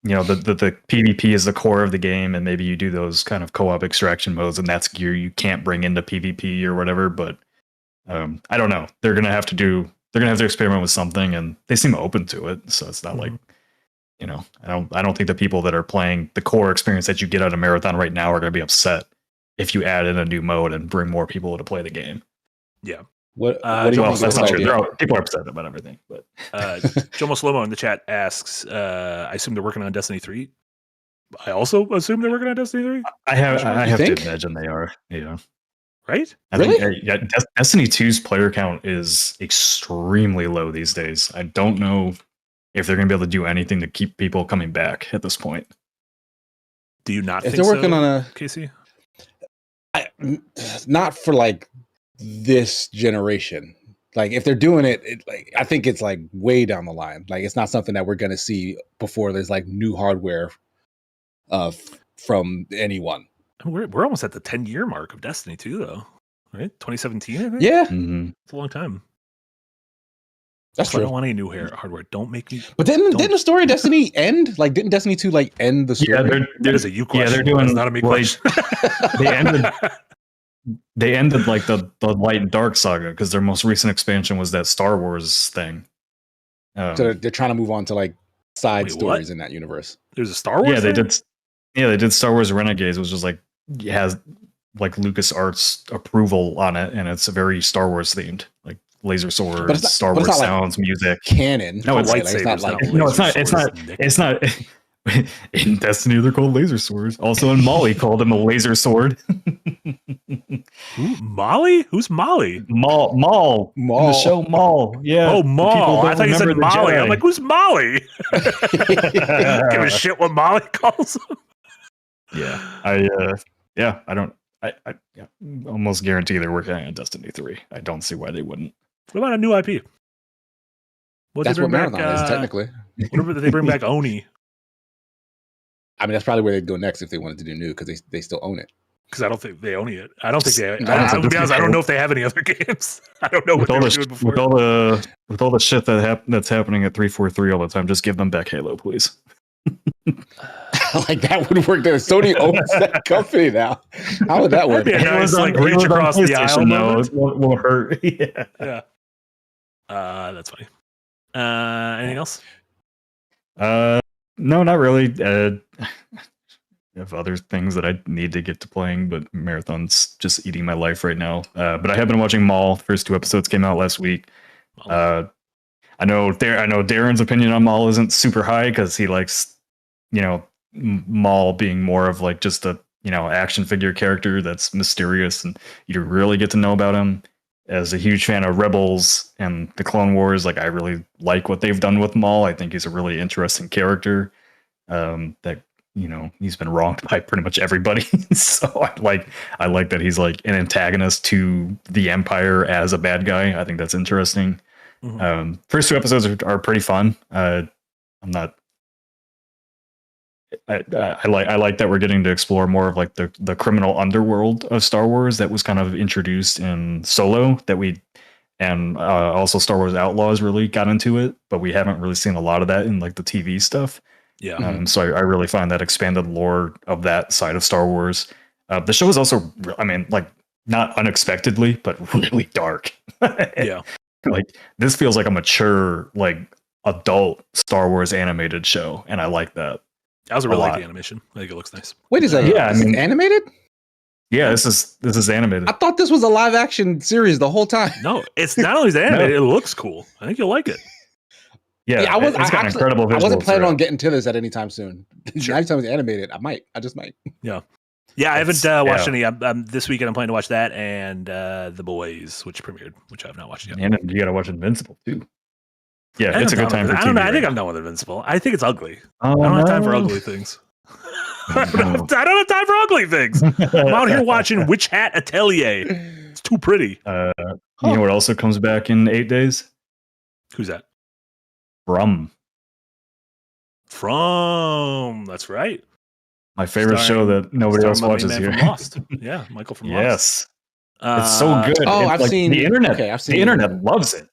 The PvP is the core of the game, and maybe you do those kind of co-op extraction modes, and that's gear you can't bring into PvP or whatever. But I don't know. They're gonna have to experiment with something, and they seem open to it. So it's not like, I don't think the people that are playing the core experience that you get out of Marathon right now are gonna be upset if you add in a new mode and bring more people to play the game. Yeah. What do you think that's not true. People are upset about everything. But Jomo Slomo in the chat asks, I assume they're working on Destiny 3. I also assume they're working on Destiny 3. I have to imagine they are. Yeah. Right? I think Destiny 2's player count is extremely low these days. I don't know if they're going to be able to do anything to keep people coming back at this point. Do you not if think they're working on a Casey? Not for like this generation. Like if they're doing it, like I think it's like way down the line. Like it's not something that we're going to see before there's like new hardware from anyone. We're almost at the 10-year mark of Destiny 2, though, right? 2017, I think? Yeah. Mm-hmm. It's a long time. That's true. I don't want any new hardware. Don't make me... But didn't the story of Destiny end? Like, didn't Destiny 2, like, end the story? Yeah, that is a you question. Yeah, they're doing... That's not a me question. They ended, like, the Light and Dark saga, because their most recent expansion was that Star Wars thing. So they're trying to move on to, like, side stories in that universe. There's a Star Wars they did Star Wars Renegades, which was, like, has like LucasArts approval on it, and it's very Star Wars themed, like laser swords, Star Wars sounds, music, canon. No, it's lightsabers. It's not like no, it's not. In Destiny, they're called laser swords. Also in Molly, called him a laser sword. Molly? Who's Molly? Maul. In the show Maul. Yeah. Oh, Maul. I thought you said Molly. Jedi. I'm like, who's Molly? Give a shit what Molly calls him. Yeah. I don't. I almost guarantee they're working on Destiny 3. I don't see why they wouldn't. What about a new IP? That's what Marathon is, technically. What if they bring back Oni? I mean, that's probably where they'd go next if they wanted to do new, because they still own it. Because I don't think they own it. I don't think they. To be honest, I don't know if they have any other games. I don't know what they were doing before. With all the shit that's happening at 343 all the time, just give them back Halo, please. Like that would work. There, Sony owns that company now. How would that work? That'd be a nice, like, reach across the aisle. No, it won't hurt. Yeah. That's funny. Anything else? No, not really. I have other things that I need to get to playing, but Marathon's just eating my life right now. But I have been watching Maul. First 2 episodes came out last week. I know Darren's opinion on Maul isn't super high because he likes, Maul being more of like just a action figure character that's mysterious and you really get to know about him. As a huge fan of Rebels and the Clone Wars, like I really like what they've done with Maul. I think he's a really interesting character. That he's been wronged by pretty much everybody. So I like that he's like an antagonist to the Empire as a bad guy. I think that's interesting. Mm-hmm. First 2 episodes are pretty fun. I like that we're getting to explore more of like the criminal underworld of Star Wars that was kind of introduced in Solo and also Star Wars Outlaws really got into it, but we haven't really seen a lot of that in like the TV stuff. Yeah. So I really find that expanded lore of that side of Star Wars. The show is also, not unexpectedly, but really dark. Yeah. Like this feels like a mature, like adult Star Wars animated show, and I like that. I also really like the animation. I think it looks nice. Wait a second. Yeah, animated? Yeah, this is animated. I thought this was a live action series the whole time. No, it's not only animated, it looks cool. I think you'll like it. Yeah, it's got incredible visuals. I wasn't planning on getting to this at any time soon. Sure. Anytime it's animated, I just might. Yeah. Yeah, I haven't watched any. This weekend I'm planning to watch that and The Boys, which premiered, which I have not watched yet. And you got to watch Invincible too. Yeah, it's a good time for TV. I don't know. I think I'm done with Invincible. I think it's ugly. I don't have time for ugly things. I don't have time for ugly things. I'm out here watching Witch Hat Atelier. It's too pretty. You know what also comes back in 8 days? Who's that? From. That's right. My favorite show that nobody else watches here. Lost. Yeah, Michael from Lost. Yes. It's so good. I've seen the internet. Okay, I've seen the internet loves it.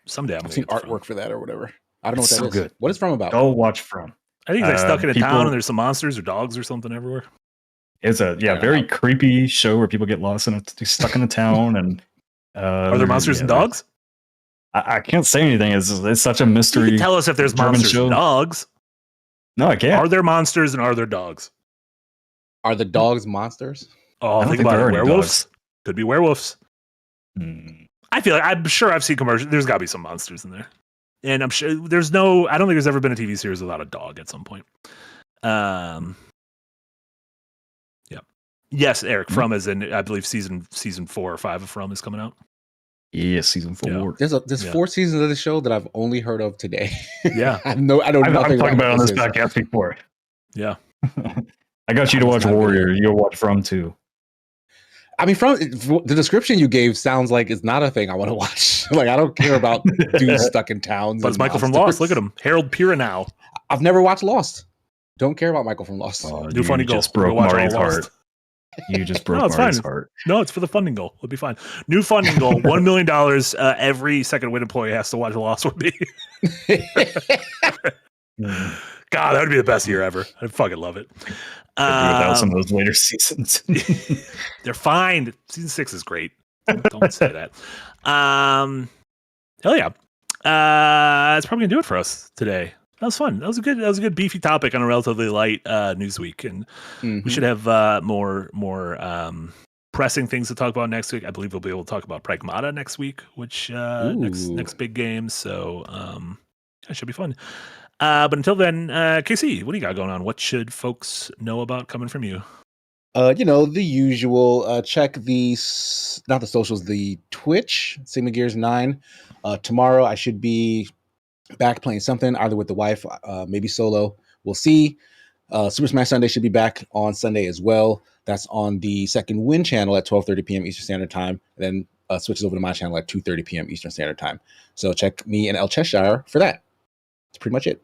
Someday I've seen artwork for that or whatever. I don't know what that is. Good. What is From about? Go watch From. I think he's like stuck in a town and there's some monsters or dogs or something everywhere. It's a very creepy show where people get lost and stuck in a town. And are there monsters and dogs? I can't say anything. It's such a mystery. You can tell us if there's German monsters show. and dogs. No, I can't. Are there monsters and are there dogs? Are the dogs monsters? Oh, think about it. Werewolves. Could be werewolves. I'm sure I've seen commercials. There's got to be some monsters in there. And I'm sure I don't think there's ever been a TV series without a dog at some point. Yeah. Yes, Eric, From is in, I believe, season 4 or 5 of From is coming out. Yeah, season 4. Yeah. There's 4 seasons of the show that I've only heard of today. Yeah. I don't know. I've talked about it on this podcast before. Yeah. I got you to watch Warrior. You'll watch From too. I mean, from the description you gave sounds like it's not a thing I want to watch. Like, I don't care about dudes stuck in towns. But it's Michael from Lost. Look at him. Harold Piranow. I've never watched Lost. Don't care about Michael from Lost. New funding goal. Just broke Marty's heart. You just broke Marty's heart. No, it's for the funding goal. It'll be fine. New funding goal. $1 million. Every second win employee has to watch Lost with me. God, that would be the best year ever. I'd fucking love it. Without some of those later seasons. They're fine. Season 6 is great. Don't say that. Hell yeah. That's probably gonna do it for us today. That was fun. That was a good beefy topic on a relatively light news week, and we should have more pressing things to talk about next week. I believe we'll be able to talk about Pragmata next week, which next big game. So that should be fun. But until then, KC, what do you got going on? What should folks know about coming from you? The usual. Check not the socials, the Twitch, Sigma Gears 9. Tomorrow I should be back playing something, either with the wife, maybe solo. We'll see. Super Smash Sunday should be back on Sunday as well. That's on the Second Wind channel at 12:30 p.m. Eastern Standard Time. And then switches over to my channel at 2:30 p.m. Eastern Standard Time. So check me and El Cheshire for that. That's pretty much it.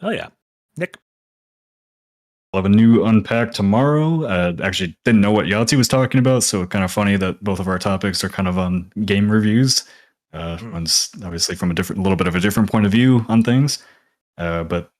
Oh yeah, Nick. I'll have a new unpack tomorrow. Actually, didn't know what Yahtzee was talking about, so kind of funny that both of our topics are kind of on game reviews. One's obviously from a little bit of a different point of view on things. But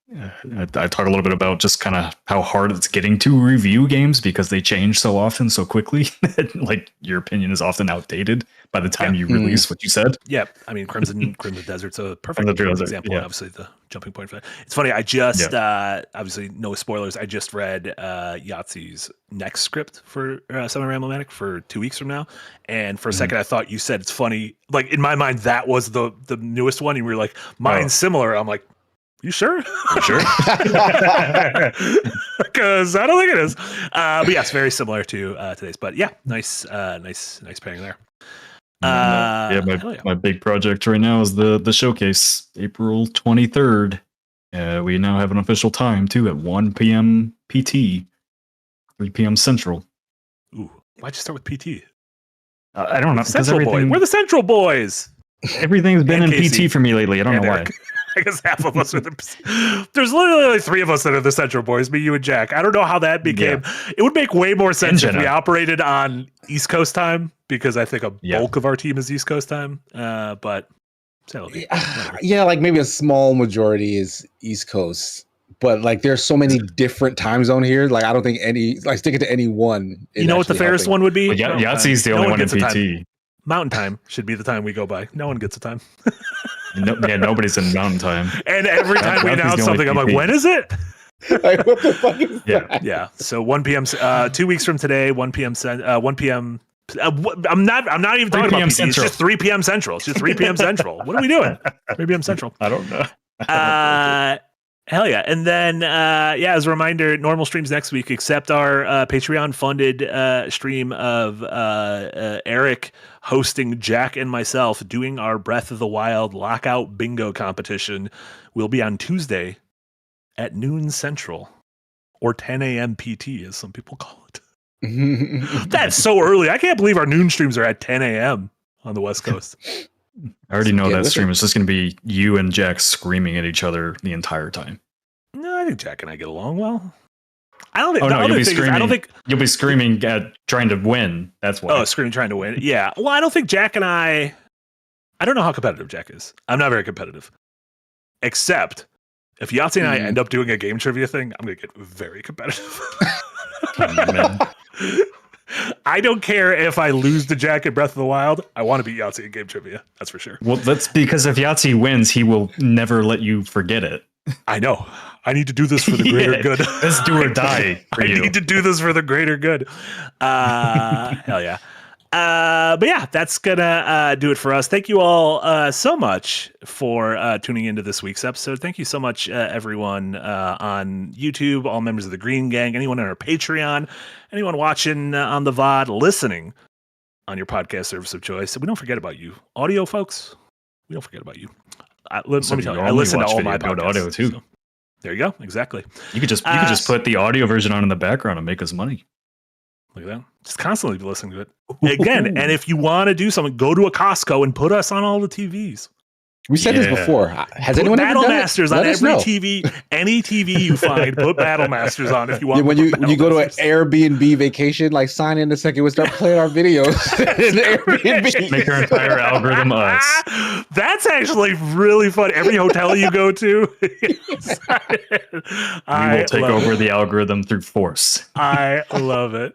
I talk a little bit about just kind of how hard it's getting to review games because they change so often, so quickly. Like your opinion is often outdated by the time you release what you said. Yeah, I mean, Crimson Desert's a perfect example. And obviously, the jumping point for that. It's funny. I just obviously no spoilers. I just read Yahtzee's next script for Summer Ramblematic for 2 weeks from now, and for a second I thought you said it's funny. Like in my mind, that was the newest one, and we were like, mine's similar. I'm like, you sure? You sure? Because I don't think it is. But yes, very similar to today's. But yeah, nice pairing there. My big project right now is the showcase, April 23rd. We now have an official time too at 1 p.m. PT, 3 p.m. Central. Ooh, why'd you start with PT? I don't know. Central Boys. We're the Central Boys. Everything's been in Casey. PT for me lately. I don't know why. I guess half of us are there's literally only 3 of us that are the Central Boys, me, you, and Jack. I don't know how that became. It would make way more sense if we operated on East Coast time, because I think a bulk of our team is East Coast time. But like maybe a small majority is East Coast. But like there's so many different time zone here. Like I don't think stick it to any one. You know what the fairest one would be? Well, Yahtzee's the only one in PT. Mountain time should be the time we go by. No one gets a time. Nobody's in mountain time. And every time we announce something, I'm like, when is it? Like, what the fuck is that? Yeah. So 1 p.m. 2 weeks from today, 1 p.m. 1 p.m. I'm not even talking about PC. It's just 3 p.m. Central. It's just 3 p.m. Central. What are we doing? 3 p.m. Central. I don't know. Hell yeah. And then, as a reminder, normal streams next week, except our Patreon-funded stream of Eric hosting Jack and myself doing our Breath of the Wild lockout bingo competition, will be on Tuesday at noon Central, or 10 a.m. PT, as some people call it. That's so early. I can't believe our noon streams are at 10 a.m. on the West Coast. I already know that stream is just going to be you and Jack screaming at each other the entire time. No, I think Jack and I get along well. I don't think. You'll be screaming. I don't think you'll be screaming at trying to win. That's why. Oh, screaming trying to win. Yeah. Well, I don't think Jack and I don't know how competitive Jack is. I'm not very competitive. Except if Yahtzee and I end up doing a game trivia thing, I'm going to get very competitive. I don't care if I lose to Jack at Breath of the Wild. I want to beat Yahtzee in game trivia. That's for sure. Well, that's because if Yahtzee wins, he will never let you forget it. I know. I need to do this for the greater good. Let's do or die for you. I need to do this for the greater good. Hell yeah. But yeah, that's gonna do it for us. Thank you all so much for tuning into this week's episode. Thank you so much, everyone on YouTube, all members of the Green Gang, anyone on our Patreon, anyone watching on the VOD, listening on your podcast service of choice. We don't forget about you, audio folks. We don't forget about you. Let me tell you, I listen to all my podcasts. Audio too. So, there you go. Exactly. You could just put the audio version on in the background and make us money. Look at that. Just constantly listening to it. Again, and if you want to do something, go to a Costco and put us on all the TVs. We said this before. Has anyone Battle ever done Masters it? on every TV, any TV you find, put Battle Masters on if you want. Yeah, when you go to an Airbnb vacation, like sign in a second, we'll start playing our videos in the Airbnb. Make our entire algorithm us. That's actually really fun. Every hotel you go to, we will take over the algorithm through force. I love it.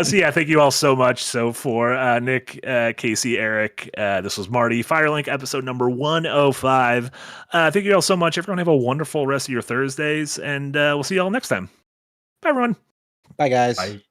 So yeah, thank you all so much. So for Nick, Casey, Eric, this was Marty, Firelink episode number number 105. Thank you all so much. Everyone have a wonderful rest of your Thursdays, and we'll see you all next time. Bye, everyone. Bye, guys. Bye.